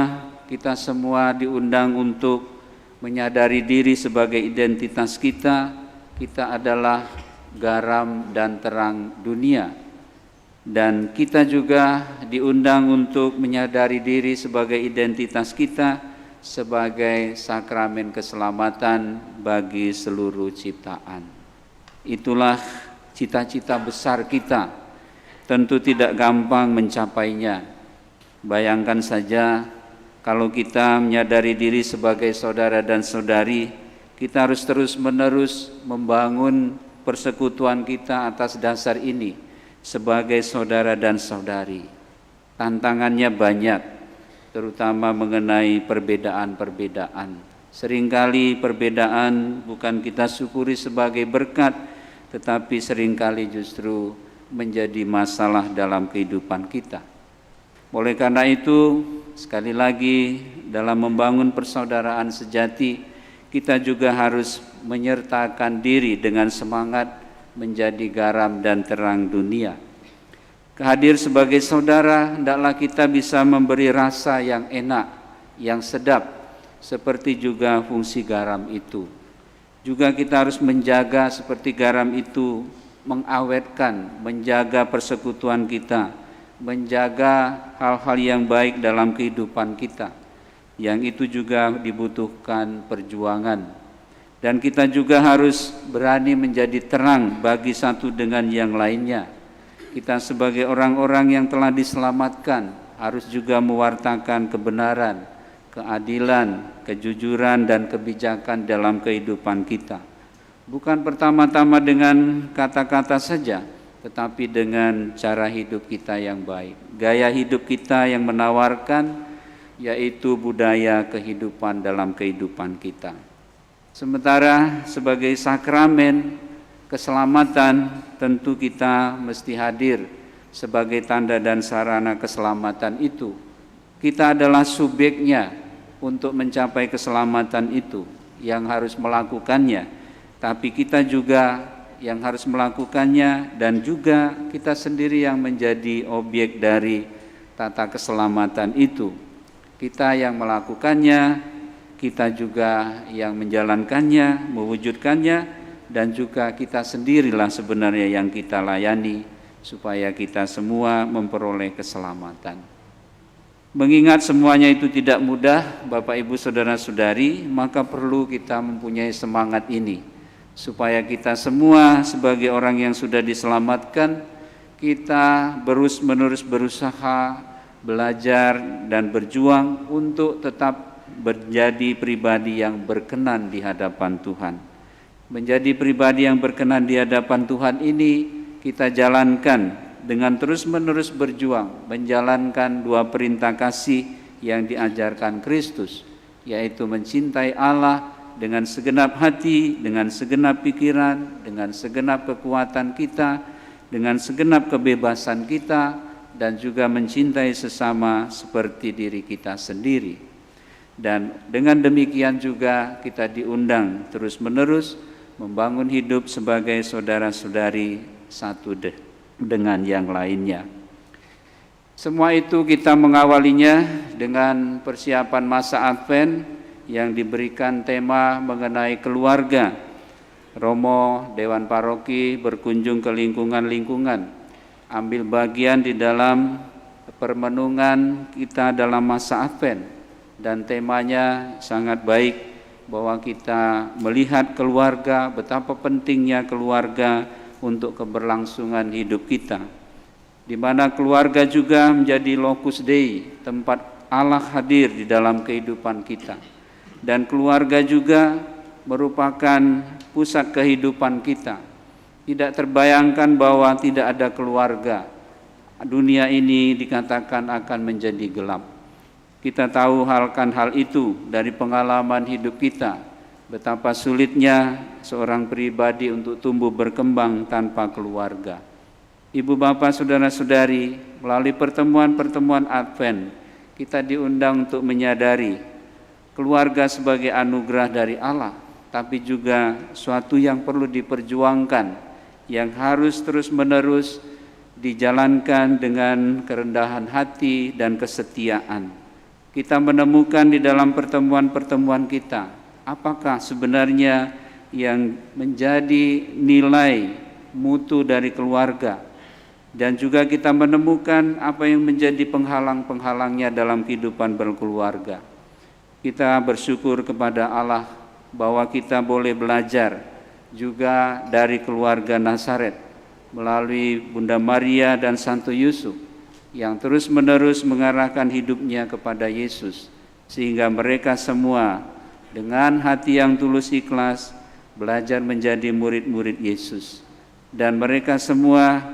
kita semua diundang untuk menyadari diri sebagai identitas kita adalah garam dan terang dunia. Dan kita juga diundang untuk menyadari diri sebagai identitas kita sebagai sakramen keselamatan bagi seluruh ciptaan. Itulah cita-cita besar kita, tentu tidak gampang mencapainya. Bayangkan saja kalau kita menyadari diri sebagai saudara dan saudari, kita harus terus-menerus membangun persekutuan kita atas dasar ini sebagai saudara dan saudari. Tantangannya banyak, terutama mengenai perbedaan-perbedaan. Seringkali perbedaan bukan kita syukuri sebagai berkat, tetapi seringkali justru menjadi masalah dalam kehidupan kita. Oleh karena itu, sekali lagi dalam membangun persaudaraan sejati, kita juga harus menyertakan diri dengan semangat menjadi garam dan terang dunia. Hadir sebagai saudara, hendaklah kita bisa memberi rasa yang enak, yang sedap, seperti juga fungsi garam itu. Juga kita harus menjaga seperti garam itu, mengawetkan, menjaga persekutuan kita, menjaga hal-hal yang baik dalam kehidupan kita. Yang itu juga dibutuhkan perjuangan. Dan kita juga harus berani menjadi terang bagi satu dengan yang lainnya. Kita sebagai orang-orang yang telah diselamatkan harus juga mewartakan kebenaran, keadilan, kejujuran, dan kebijakan dalam kehidupan kita. Bukan pertama-tama dengan kata-kata saja, tetapi dengan cara hidup kita yang baik. Gaya hidup kita yang menawarkan, yaitu budaya kehidupan dalam kehidupan kita. Sementara sebagai sakramen keselamatan, tentu kita mesti hadir sebagai tanda dan sarana keselamatan itu. Kita adalah subjeknya untuk mencapai keselamatan itu, yang harus melakukannya. Tapi kita juga yang harus melakukannya, dan juga kita sendiri yang menjadi objek dari tata keselamatan itu. Kita yang melakukannya, kita juga yang menjalankannya, mewujudkannya, dan juga kita sendirilah sebenarnya yang kita layani supaya kita semua memperoleh keselamatan. Mengingat semuanya itu tidak mudah, Bapak Ibu Saudara-saudari, maka perlu kita mempunyai semangat ini supaya kita semua sebagai orang yang sudah diselamatkan, kita terus-menerus berusaha, belajar dan berjuang untuk tetap menjadi pribadi yang berkenan di hadapan Tuhan. Menjadi pribadi yang berkenan di hadapan Tuhan ini kita jalankan dengan terus-menerus berjuang menjalankan 2 perintah kasih yang diajarkan Kristus, yaitu mencintai Allah dengan segenap hati, dengan segenap pikiran, dengan segenap kekuatan kita, dengan segenap kebebasan kita, dan juga mencintai sesama seperti diri kita sendiri. Dan dengan demikian juga kita diundang terus-menerus membangun hidup sebagai saudara-saudari satu dengan yang lainnya. Semua itu kita mengawalinya dengan persiapan masa Advent yang diberikan tema mengenai keluarga. Romo Dewan Paroki berkunjung ke lingkungan-lingkungan, ambil bagian di dalam permenungan kita dalam masa Advent. Dan temanya sangat baik, bahwa kita melihat keluarga, betapa pentingnya keluarga untuk keberlangsungan hidup kita. di mana keluarga juga menjadi locus Dei, tempat Allah hadir di dalam kehidupan kita. Dan keluarga juga merupakan pusat kehidupan kita. Tidak terbayangkan bahwa tidak ada keluarga, dunia ini dikatakan akan menjadi gelap. Kita tahu hal itu dari pengalaman hidup kita, betapa sulitnya seorang pribadi untuk tumbuh berkembang tanpa keluarga. Ibu bapak saudara-saudari, melalui pertemuan-pertemuan Advent, kita diundang untuk menyadari keluarga sebagai anugerah dari Allah, tapi juga suatu yang perlu diperjuangkan, yang harus terus-menerus dijalankan dengan kerendahan hati dan kesetiaan. Kita menemukan di dalam pertemuan-pertemuan kita, apakah sebenarnya yang menjadi nilai mutu dari keluarga, dan juga kita menemukan apa yang menjadi penghalang-penghalangnya dalam kehidupan berkeluarga. Kita bersyukur kepada Allah bahwa kita boleh belajar juga dari keluarga Nazaret melalui Bunda Maria dan Santo Yusuf yang terus-menerus mengarahkan hidupnya kepada Yesus, sehingga mereka semua dengan hati yang tulus ikhlas belajar menjadi murid-murid Yesus, dan mereka semua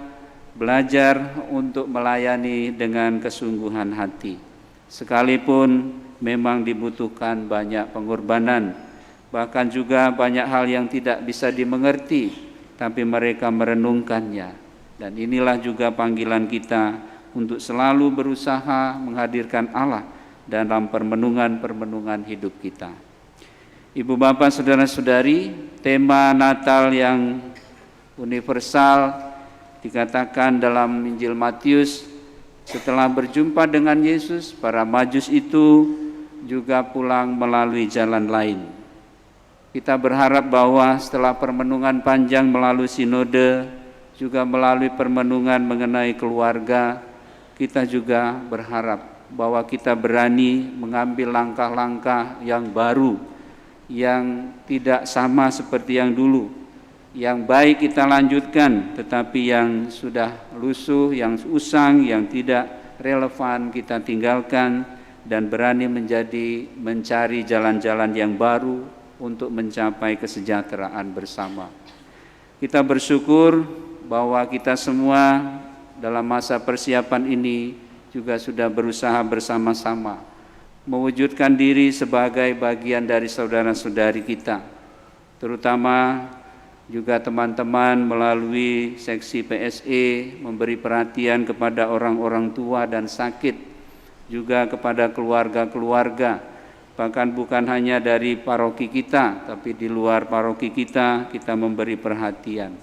belajar untuk melayani dengan kesungguhan hati, sekalipun memang dibutuhkan banyak pengorbanan, bahkan juga banyak hal yang tidak bisa dimengerti, tapi mereka merenungkannya. Dan inilah juga panggilan kita untuk selalu berusaha menghadirkan Allah dalam permenungan-permenungan hidup kita. Ibu bapak saudara-saudari, tema Natal yang universal dikatakan dalam Injil Matius, setelah berjumpa dengan Yesus, para Majus itu juga pulang melalui jalan lain. Kita berharap bahwa setelah permenungan panjang melalui sinode, juga melalui permenungan mengenai keluarga, kita juga berharap bahwa kita berani mengambil langkah-langkah yang baru, yang tidak sama seperti yang dulu. Yang baik kita lanjutkan, tetapi yang sudah lusuh, yang usang, yang tidak relevan kita tinggalkan, dan berani mencari jalan-jalan yang baru untuk mencapai kesejahteraan bersama. Kita bersyukur bahwa kita semua dalam masa persiapan ini juga sudah berusaha bersama-sama mewujudkan diri sebagai bagian dari saudara-saudari kita, terutama juga teman-teman melalui seksi PSE memberi perhatian kepada orang-orang tua dan sakit, juga kepada keluarga-keluarga, bahkan bukan hanya dari paroki kita, tapi di luar paroki kita memberi perhatian.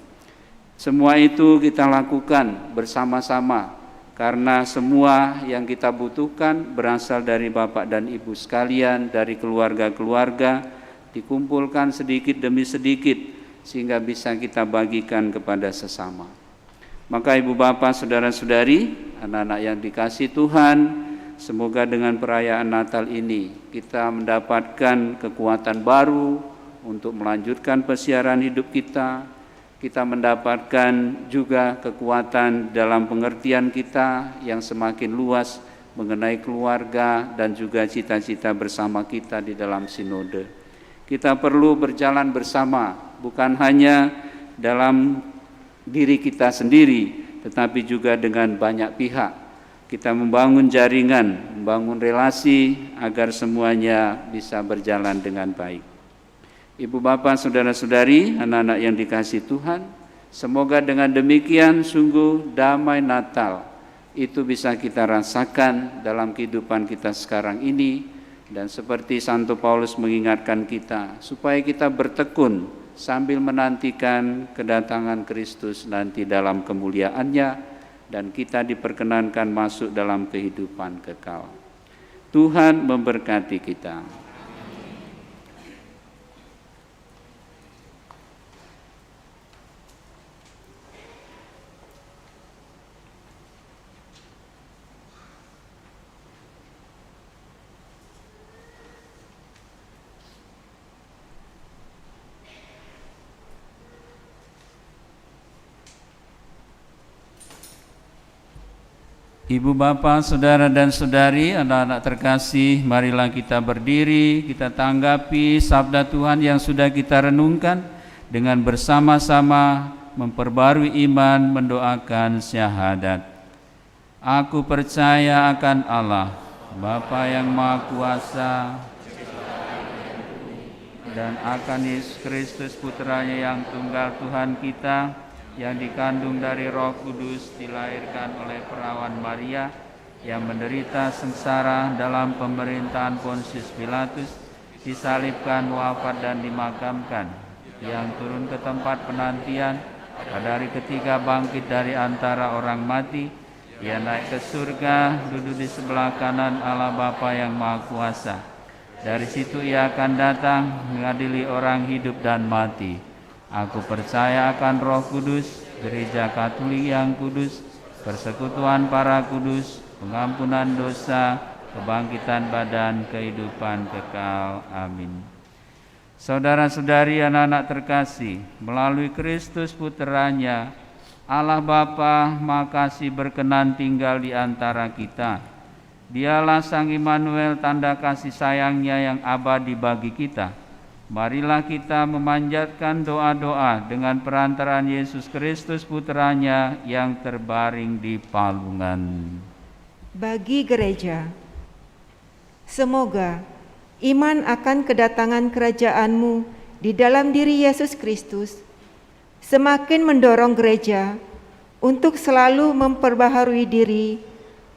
Semua itu kita lakukan bersama-sama, karena semua yang kita butuhkan berasal dari Bapak dan Ibu sekalian, dari keluarga-keluarga, dikumpulkan sedikit demi sedikit, sehingga bisa kita bagikan kepada sesama. Maka Ibu Bapak, Saudara-saudari, anak-anak yang dikasihi Tuhan, semoga dengan perayaan Natal ini kita mendapatkan kekuatan baru untuk melanjutkan persiaran hidup kita. Kita mendapatkan juga kekuatan dalam pengertian kita yang semakin luas mengenai keluarga dan juga cita-cita bersama kita di dalam sinode. Kita perlu berjalan bersama, bukan hanya dalam diri kita sendiri, tetapi juga dengan banyak pihak. Kita membangun jaringan, membangun relasi agar semuanya bisa berjalan dengan baik. Ibu bapak, saudara-saudari, anak-anak yang dikasihi Tuhan, semoga dengan demikian sungguh damai Natal itu bisa kita rasakan dalam kehidupan kita sekarang ini, dan seperti Santo Paulus mengingatkan kita supaya kita bertekun sambil menantikan kedatangan Kristus nanti dalam kemuliaannya, dan kita diperkenankan masuk dalam kehidupan kekal. Tuhan memberkati kita. Ibu bapak, saudara dan saudari, anak-anak terkasih, marilah kita berdiri, kita tanggapi sabda Tuhan yang sudah kita renungkan dengan bersama-sama memperbarui iman, mendoakan syahadat. Aku percaya akan Allah, Bapa yang Maha Kuasa, dan akan Yesus Kristus Putranya yang tunggal Tuhan kita, yang dikandung dari Roh Kudus, dilahirkan oleh perawan Maria, yang menderita sengsara dalam pemerintahan Pontius Pilatus, disalibkan, wafat dan dimakamkan, yang turun ke tempat penantian, pada hari ketiga bangkit dari antara orang mati, ia naik ke surga, duduk di sebelah kanan Allah Bapa yang Maha Kuasa. Dari situ ia akan datang mengadili orang hidup dan mati. Aku percaya akan Roh Kudus, Gereja Katolik yang kudus, persekutuan para kudus, pengampunan dosa, kebangkitan badan, kehidupan kekal. Amin. Saudara-saudari, anak-anak terkasih, melalui Kristus Putranya, Allah Bapa Maha Kasih berkenan tinggal di antara kita. Dialah Sang Immanuel, tanda kasih sayangnya yang abadi bagi kita. Marilah kita memanjatkan doa-doa dengan perantaraan Yesus Kristus Putranya yang terbaring di palungan. Bagi gereja, semoga iman akan kedatangan kerajaan-Mu di dalam diri Yesus Kristus semakin mendorong gereja untuk selalu memperbaharui diri,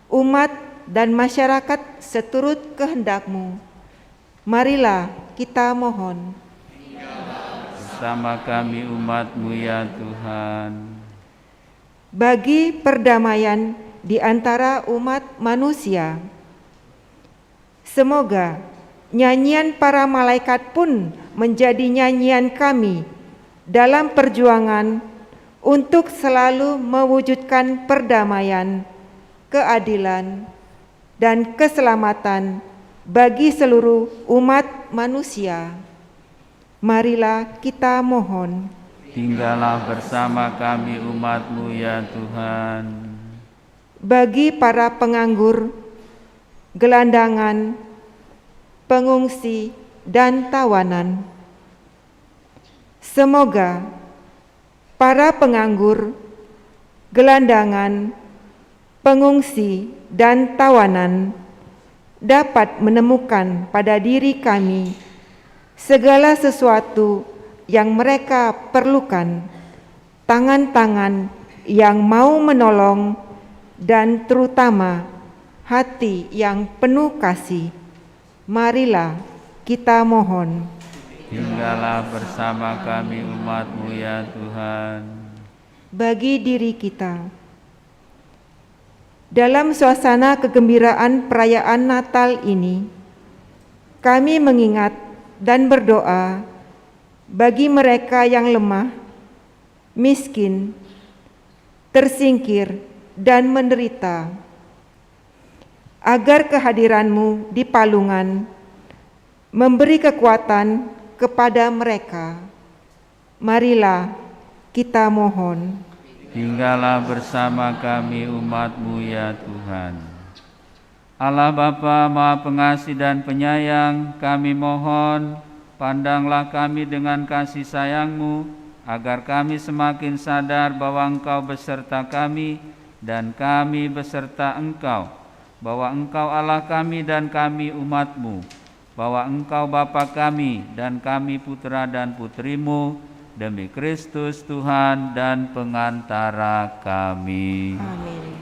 umat dan masyarakat seturut kehendak-Mu. Marilah kita mohon. Bersama kami umat-Mu ya Tuhan. Bagi perdamaian di antara umat manusia, semoga nyanyian para malaikat pun menjadi nyanyian kami dalam perjuangan untuk selalu mewujudkan perdamaian, keadilan, dan keselamatan bagi seluruh umat manusia. Marilah kita mohon. Tinggallah bersama kami umat-Mu ya Tuhan. Bagi para penganggur, gelandangan, pengungsi, dan tawanan, semoga para penganggur, gelandangan, pengungsi, dan tawanan dapat menemukan pada diri kami segala sesuatu yang mereka perlukan, tangan-tangan yang mau menolong, dan terutama hati yang penuh kasih. Marilah kita mohon. Tinggallah bersama kami umat-Mu ya Tuhan. Bagi diri kita, dalam suasana kegembiraan perayaan Natal ini, kami mengingat dan berdoa bagi mereka yang lemah, miskin, tersingkir, dan menderita, agar kehadiran-Mu di palungan memberi kekuatan kepada mereka. Marilah kita mohon. Tinggallah bersama kami umat-Mu ya Tuhan. Allah Bapa Maha Pengasih dan Penyayang, kami mohon, pandanglah kami dengan kasih sayang-Mu, agar kami semakin sadar bahwa Engkau beserta kami, dan kami beserta Engkau, bahwa Engkau Allah kami dan kami umat-Mu, bahwa Engkau Bapa kami dan kami putra dan putri-Mu, demi Kristus Tuhan dan pengantara kami. Amin.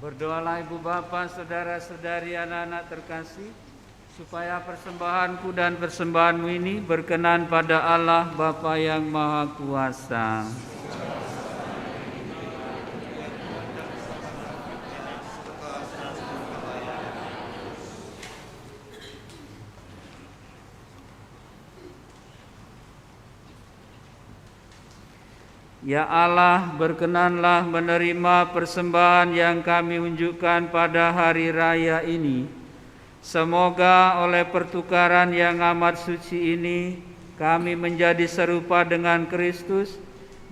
Berdoalah Ibu Bapa, saudara-saudari, anak-anak terkasih, supaya persembahanku dan persembahanmu ini berkenan pada Allah Bapa yang Maha Kuasa. Ya Allah, berkenanlah menerima persembahan yang kami unjukkan pada hari raya ini. Semoga oleh pertukaran yang amat suci ini, kami menjadi serupa dengan Kristus,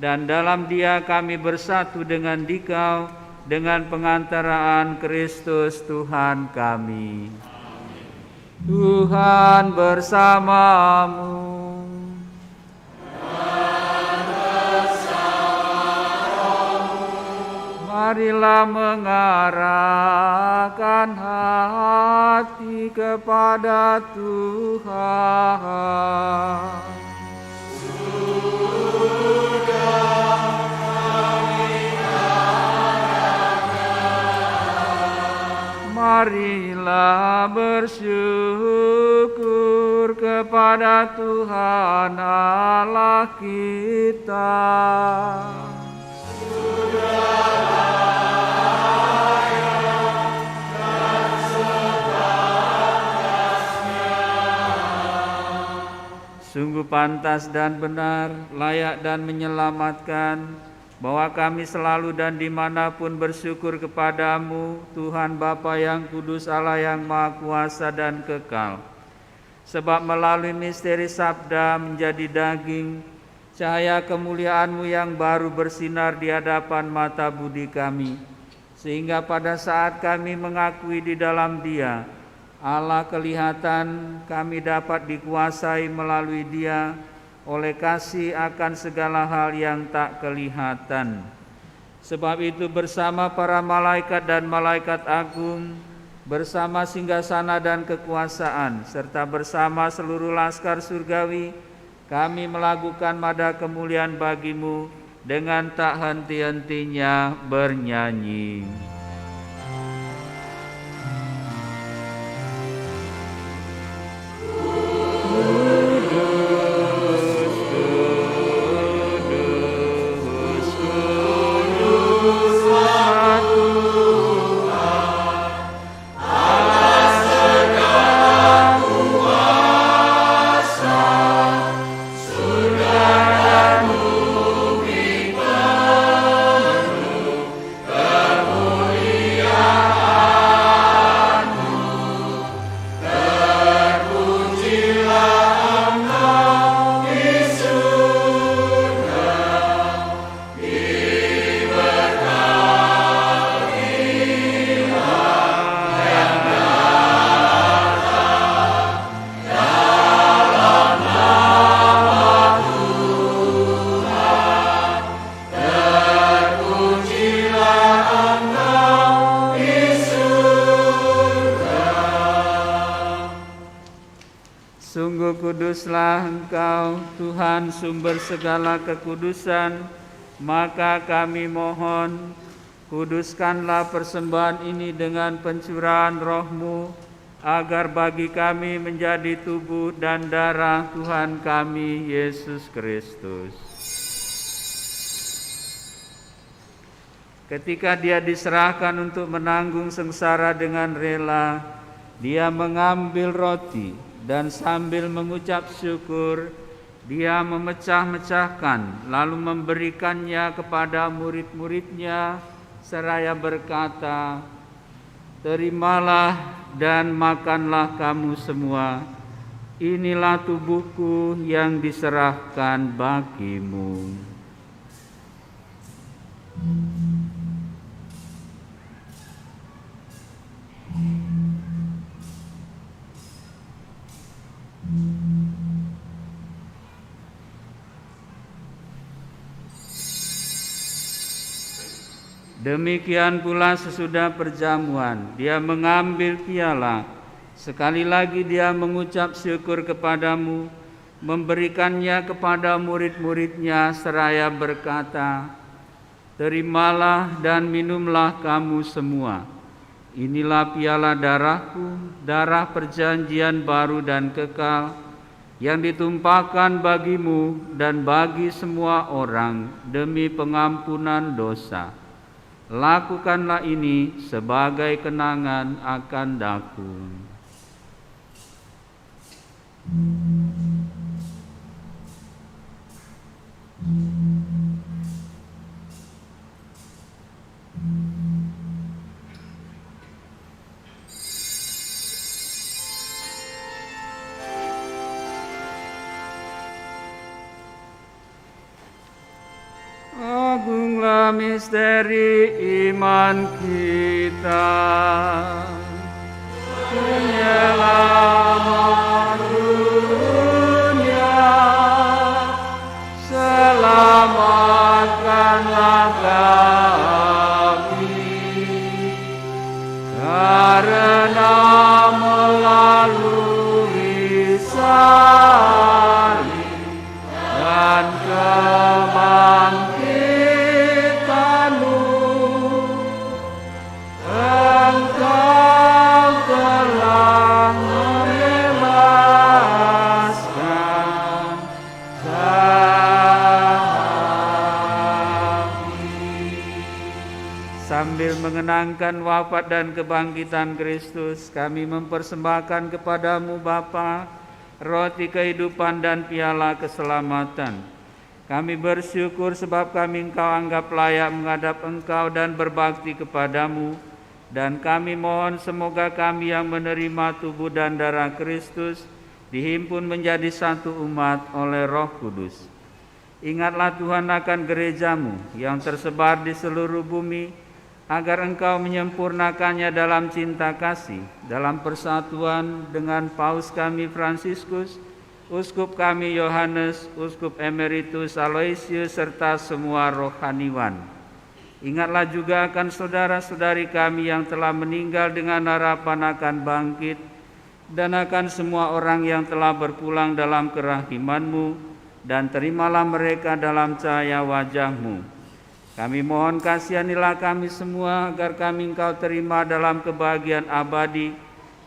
dan dalam Dia kami bersatu dengan Dikau, dengan pengantaraan Kristus Tuhan kami. Tuhan bersamamu. Marilah mengarahkan hati kepada Tuhan. Marilah bersyukur kepada Tuhan Allah kita. Sungguh pantas dan benar, layak dan menyelamatkan, bahwa kami selalu dan dimanapun bersyukur kepadamu, Tuhan Bapa yang kudus, Allah yang Maha Kuasa dan kekal. Sebab melalui misteri sabda menjadi daging, cahaya kemuliaan-Mu yang baru bersinar di hadapan mata budi kami, sehingga pada saat kami mengakui di dalam Dia, Allah kelihatan, kami dapat dikuasai melalui Dia oleh kasih akan segala hal yang tak kelihatan. Sebab itu bersama para malaikat dan malaikat agung, bersama singgasana dan kekuasaan, serta bersama seluruh laskar surgawi, kami melakukan mada kemuliaan bagi-Mu dengan tak henti-hentinya bernyanyi. Sungguh kuduslah Engkau, Tuhan sumber segala kekudusan, maka kami mohon, kuduskanlah persembahan ini dengan pencurahan Roh-Mu, agar bagi kami menjadi tubuh dan darah Tuhan kami, Yesus Kristus. Ketika Dia diserahkan untuk menanggung sengsara dengan rela, Dia mengambil roti, dan sambil mengucap syukur, Dia memecah-mecahkan, lalu memberikannya kepada murid-muridnya, seraya berkata, "Terimalah dan makanlah kamu semua, inilah tubuhku yang diserahkan bagimu." Demikian pula sesudah perjamuan, Dia mengambil piala. Sekali lagi Dia mengucap syukur kepadamu, memberikannya kepada murid-muridnya seraya berkata, terimalah dan minumlah kamu semua. Inilah piala darahku, darah perjanjian baru dan kekal, yang ditumpahkan bagimu dan bagi semua orang demi pengampunan dosa. Lakukanlah ini sebagai kenangan akan daku. Agunglah misteri iman kita, penyelamat dunia, selamatkanlah kami, karena melalui salib dan sambil mengenangkan wafat dan kebangkitan Kristus, kami mempersembahkan kepadamu Bapa, roti kehidupan dan piala keselamatan. Kami bersyukur sebab kami Engkau anggap layak menghadap Engkau dan berbakti kepadamu, dan kami mohon semoga kami yang menerima tubuh dan darah Kristus dihimpun menjadi satu umat oleh Roh Kudus. Ingatlah Tuhan akan gerejamu yang tersebar di seluruh bumi, agar Engkau menyempurnakannya dalam cinta kasih, dalam persatuan dengan Paus kami Fransiskus, Uskup kami Yohanes, Uskup Emeritus Aloysius, serta semua rohaniwan. Ingatlah juga akan saudara-saudari kami yang telah meninggal dengan harapan akan bangkit, dan akan semua orang yang telah berpulang dalam kerahiman-Mu, dan terimalah mereka dalam cahaya wajah-Mu. Kami mohon kasihanilah kami semua agar kami Engkau terima dalam kebahagiaan abadi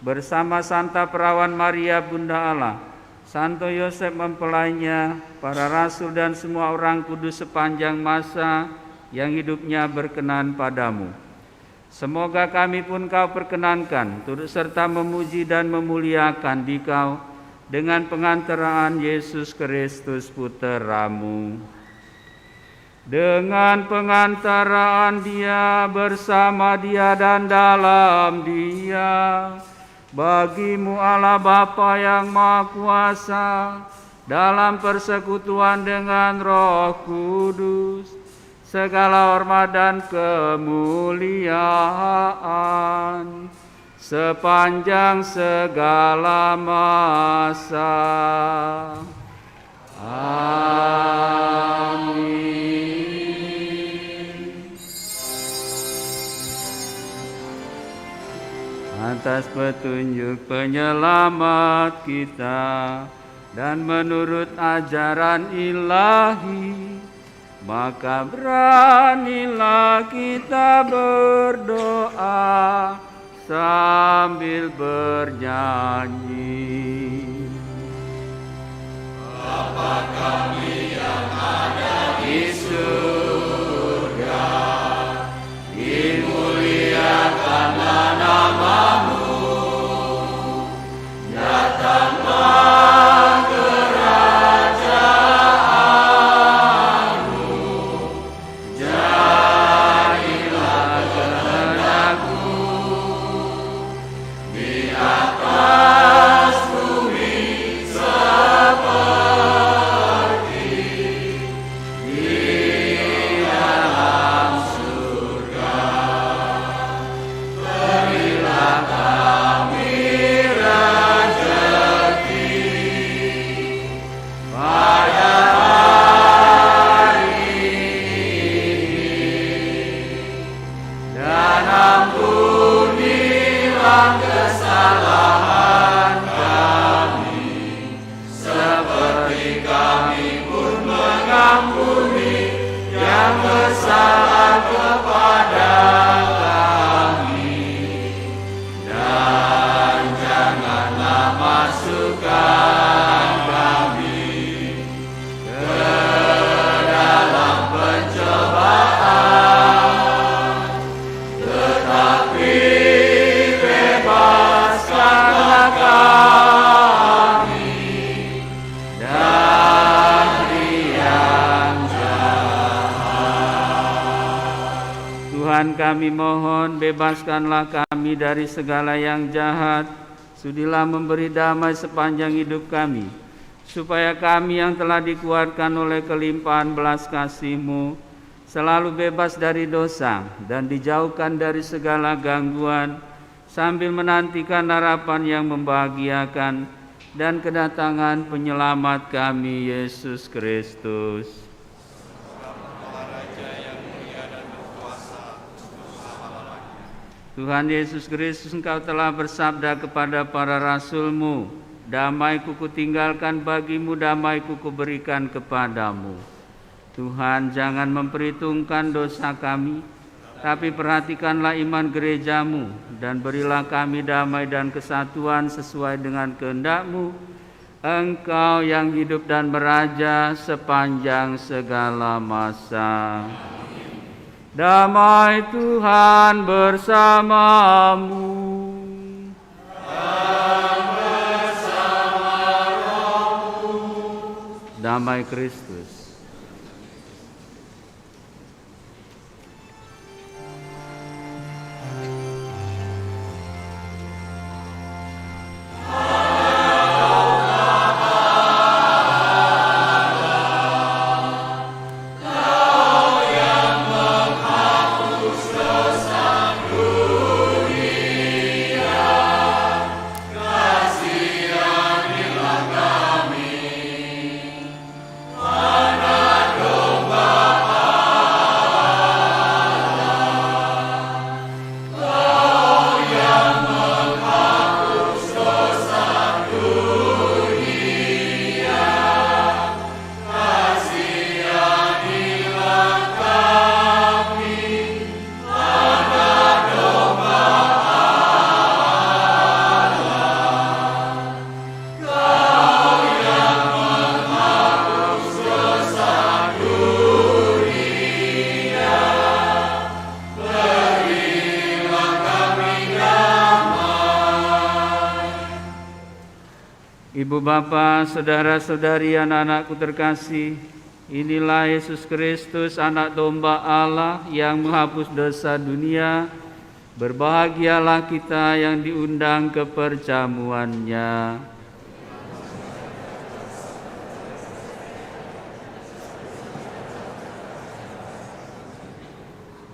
bersama Santa Perawan Maria Bunda Allah, Santo Yosef mempelainya, para rasul dan semua orang kudus sepanjang masa yang hidupnya berkenan padamu. Semoga kami pun Kau perkenankan turut serta memuji dan memuliakan Dikau dengan pengantaraan Yesus Kristus Putra-Mu. Dengan pengantaraan Dia, bersama Dia dan dalam Dia, bagimu Allah Bapa yang Maha Kuasa, dalam persekutuan dengan Roh Kudus, segala hormat dan kemuliaan sepanjang segala masa. Amin. Atas petunjuk penyelamat kita dan menurut ajaran ilahi, maka beranilah kita berdoa sambil bernyanyi. Bapa kami yang ada di surga, dimuliakanlah nama-Mu, datanglah kerajaan-Mu, jadilah kehendak-Mu di atas bumi seperti di dalam surga. Berilah kami mohon, bebaskanlah kami dari segala yang jahat. Sudilah memberi damai sepanjang hidup kami, supaya kami yang telah dikuatkan oleh kelimpahan belas kasih-Mu selalu bebas dari dosa dan dijauhkan dari segala gangguan, sambil menantikan harapan yang membahagiakan dan kedatangan penyelamat kami, Yesus Kristus. Tuhan Yesus Kristus, Engkau telah bersabda kepada para rasul-Mu, damai-Ku kutinggalkan bagimu, damai-Ku kuberikan kepadamu. Tuhan, jangan memperhitungkan dosa kami, tapi perhatikanlah iman gereja-Mu, dan berilah kami damai dan kesatuan sesuai dengan kehendak-Mu. Engkau yang hidup dan beraja sepanjang segala masa. Damai Tuhan bersamamu. Dan bersama rohmu. Damai Kristus. Ibu bapa, saudara-saudari, anak-anakku terkasih, inilah Yesus Kristus, anak domba Allah yang menghapus dosa dunia. Berbahagialah kita yang diundang ke perjamuannya.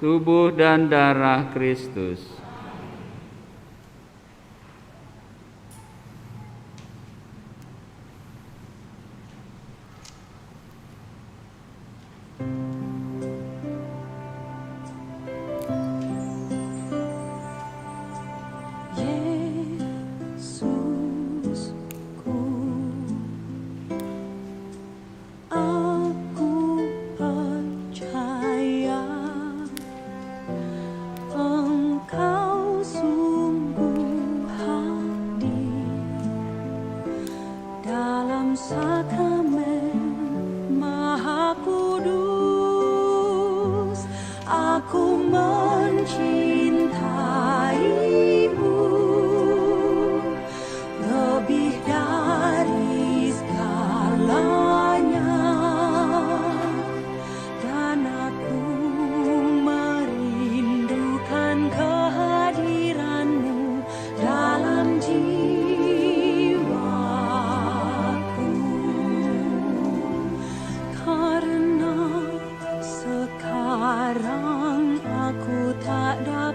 Tubuh dan darah Kristus. Sekarang aku tak dapat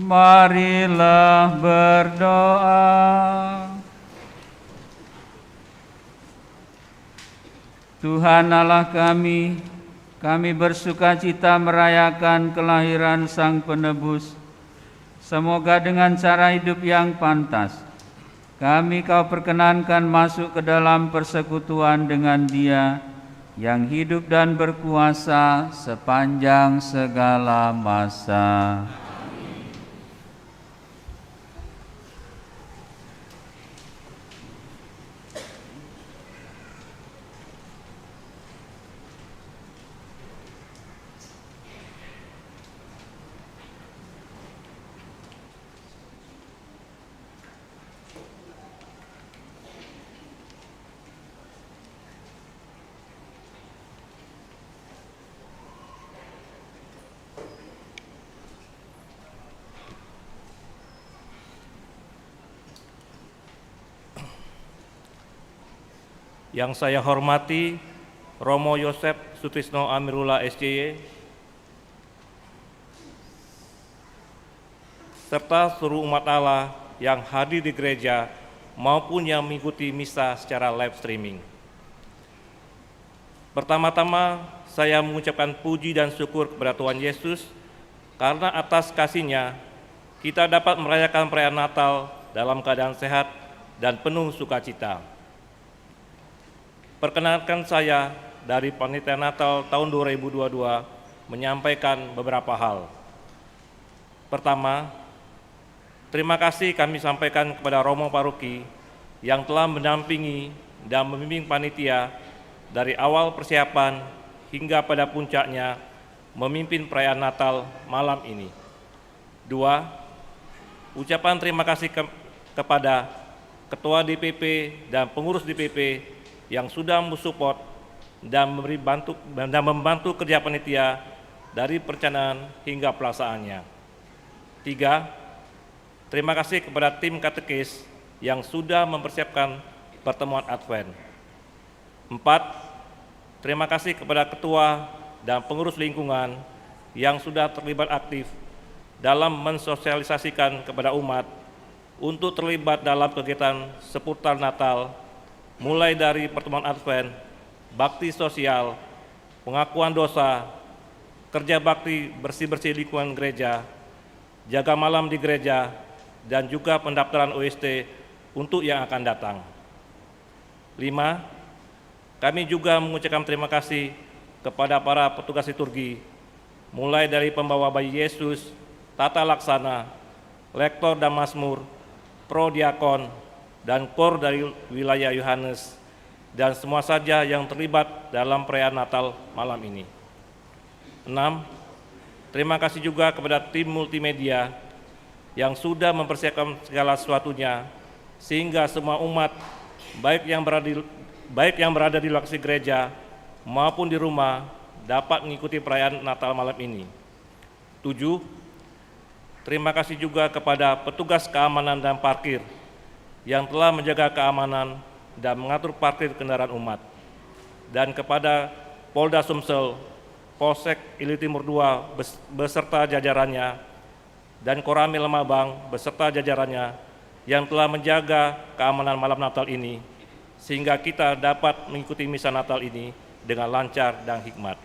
Marilah berdoa. Tuhan Allah kami bersukacita merayakan kelahiran Sang Penebus. Semoga dengan cara hidup yang pantas, kami Kau perkenankan masuk ke dalam persekutuan dengan Dia yang hidup dan berkuasa sepanjang segala masa. Yang saya hormati Romo Yosef Sutrisno Amirullah SCY, serta seluruh umat Allah yang hadir di gereja maupun yang mengikuti misa secara live streaming. Pertama-tama saya mengucapkan puji dan syukur kepada Tuhan Yesus karena atas kasih-Nya kita dapat merayakan perayaan Natal dalam keadaan sehat dan penuh sukacita. Perkenankan saya dari Panitia Natal tahun 2022 menyampaikan beberapa hal. Pertama, terima kasih kami sampaikan kepada Romo Paroki yang telah mendampingi dan membimbing panitia dari awal persiapan hingga pada puncaknya memimpin perayaan Natal malam ini. Dua, ucapan terima kasih kepada Ketua DPP dan pengurus DPP yang sudah mensupport dan membantu kerja panitia dari perencanaan hingga pelaksanaannya. Tiga, terima kasih kepada tim katekis yang sudah mempersiapkan pertemuan Advent. Empat, terima kasih kepada ketua dan pengurus lingkungan yang sudah terlibat aktif dalam mensosialisasikan kepada umat untuk terlibat dalam kegiatan seputar Natal, mulai dari pertemuan Advent, bakti sosial, pengakuan dosa, kerja bakti bersih-bersih lingkungan gereja, jaga malam di gereja, dan juga pendaftaran OST untuk yang akan datang. 5. Kami juga mengucapkan terima kasih kepada para petugas liturgi, mulai dari pembawa bayi Yesus, tata laksana, lektor dan mazmur, prodiakon, dan kor dari wilayah Yohanes, dan semua saja yang terlibat dalam perayaan Natal malam ini. 6. Terima kasih juga kepada tim multimedia yang sudah mempersiapkan segala sesuatunya, sehingga semua umat, baik yang berada di lokasi gereja maupun di rumah, dapat mengikuti perayaan Natal malam ini. 7. Terima kasih juga kepada petugas keamanan dan parkir yang telah menjaga keamanan dan mengatur parkir kendaraan umat, dan kepada Polda Sumsel, Polsek Ili Timur II beserta jajarannya, dan Koramil Lemabang beserta jajarannya yang telah menjaga keamanan malam Natal ini, sehingga kita dapat mengikuti misa Natal ini dengan lancar dan hikmat.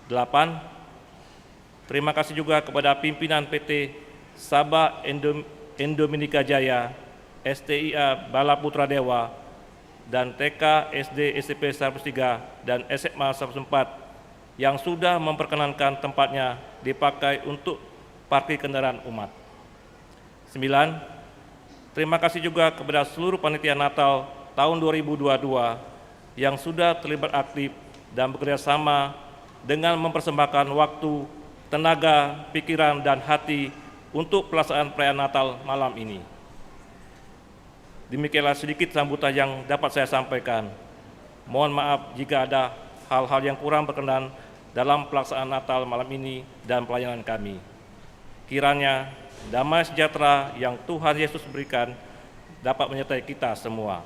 8. Terima kasih juga kepada pimpinan PT Sabah Indominika Jaya, STIA Bala Putra Dewa, dan TK SD SMP 103 dan SMA 104 yang sudah memperkenankan tempatnya dipakai untuk parkir kendaraan umat. 9. Terima kasih juga kepada seluruh panitia Natal tahun 2022 yang sudah terlibat aktif dan bekerja sama dengan mempersembahkan waktu, tenaga, pikiran, dan hati untuk pelaksanaan perayaan Natal malam ini. Demikianlah sedikit sambutan yang dapat saya sampaikan. Mohon maaf jika ada hal-hal yang kurang berkenan dalam pelaksanaan Natal malam ini dan pelayanan kami. Kiranya damai sejahtera yang Tuhan Yesus berikan dapat menyertai kita semua.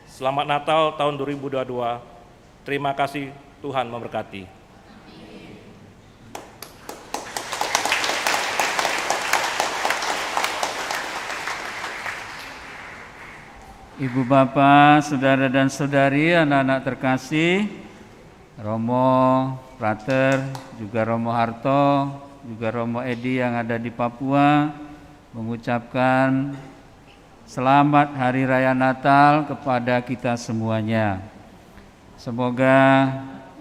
Selamat Natal tahun 2022. Terima kasih, Tuhan memberkati. Ibu bapak, saudara dan saudari, anak-anak terkasih, Romo Prater, juga Romo Harto, juga Romo Edi yang ada di Papua, mengucapkan selamat Hari Raya Natal kepada kita semuanya. Semoga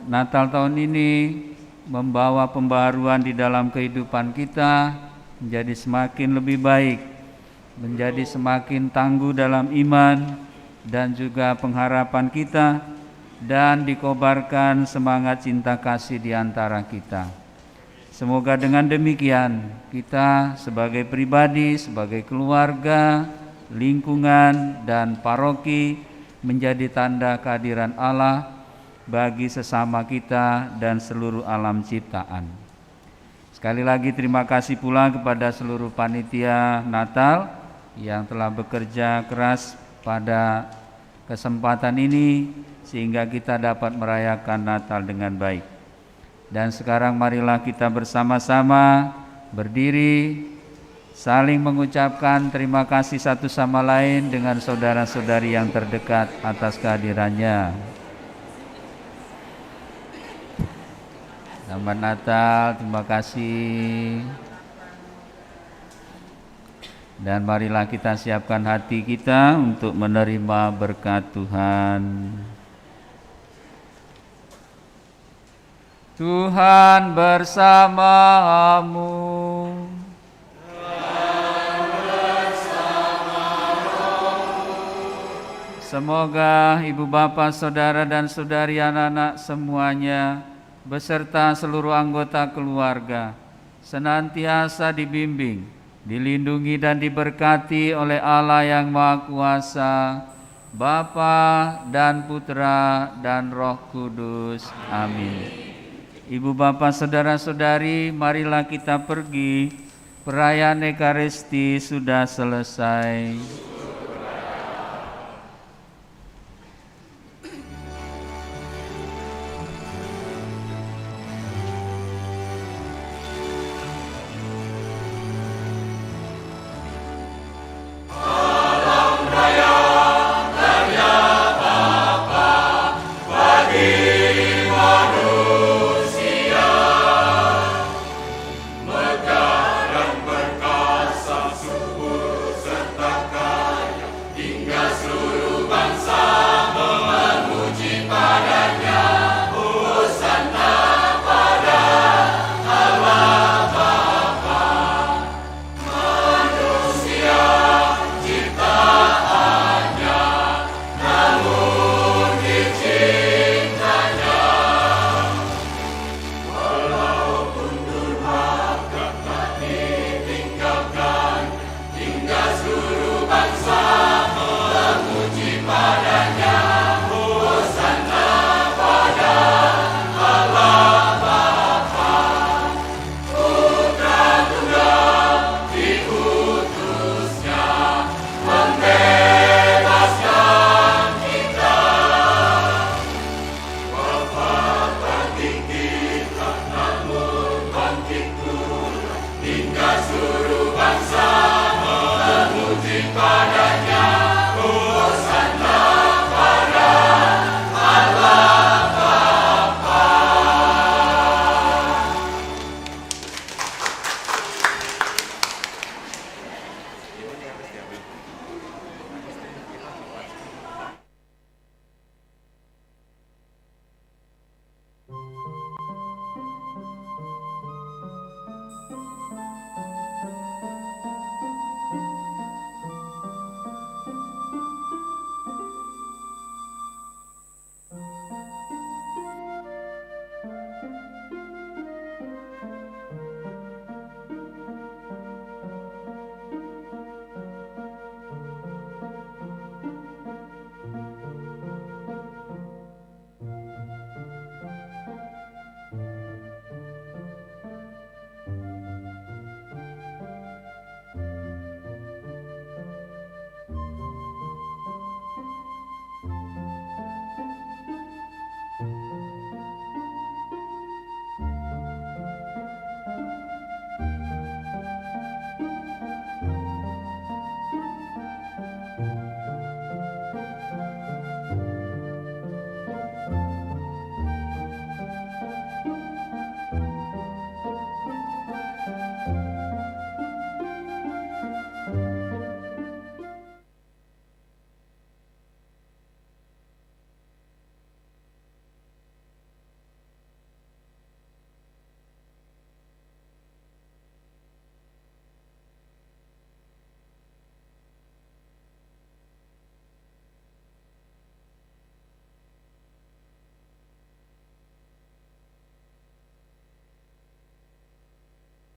Natal tahun ini membawa pembaharuan di dalam kehidupan kita menjadi semakin lebih baik, menjadi semakin tangguh dalam iman dan juga pengharapan kita, dan dikobarkan semangat cinta kasih di antara kita. Semoga dengan demikian kita sebagai pribadi, sebagai keluarga, lingkungan, dan paroki menjadi tanda kehadiran Allah bagi sesama kita dan seluruh alam ciptaan. Sekali lagi terima kasih pula kepada seluruh panitia Natal yang telah bekerja keras pada kesempatan ini sehingga kita dapat merayakan Natal dengan baik. Dan sekarang marilah kita bersama-sama berdiri, saling mengucapkan terima kasih satu sama lain dengan saudara-saudari yang terdekat atas kehadirannya. Selamat Natal, terima kasih. Dan marilah kita siapkan hati kita untuk menerima berkat Tuhan. Tuhan bersamamu. Semoga ibu bapa, saudara dan saudari, anak-anak semuanya beserta seluruh anggota keluarga senantiasa dibimbing, dilindungi dan diberkati oleh Allah yang Maha Kuasa, Bapa dan Putra dan Roh Kudus. Amin. Ibu bapa, saudara-saudari, marilah kita pergi. Perayaan Ekaristi sudah selesai.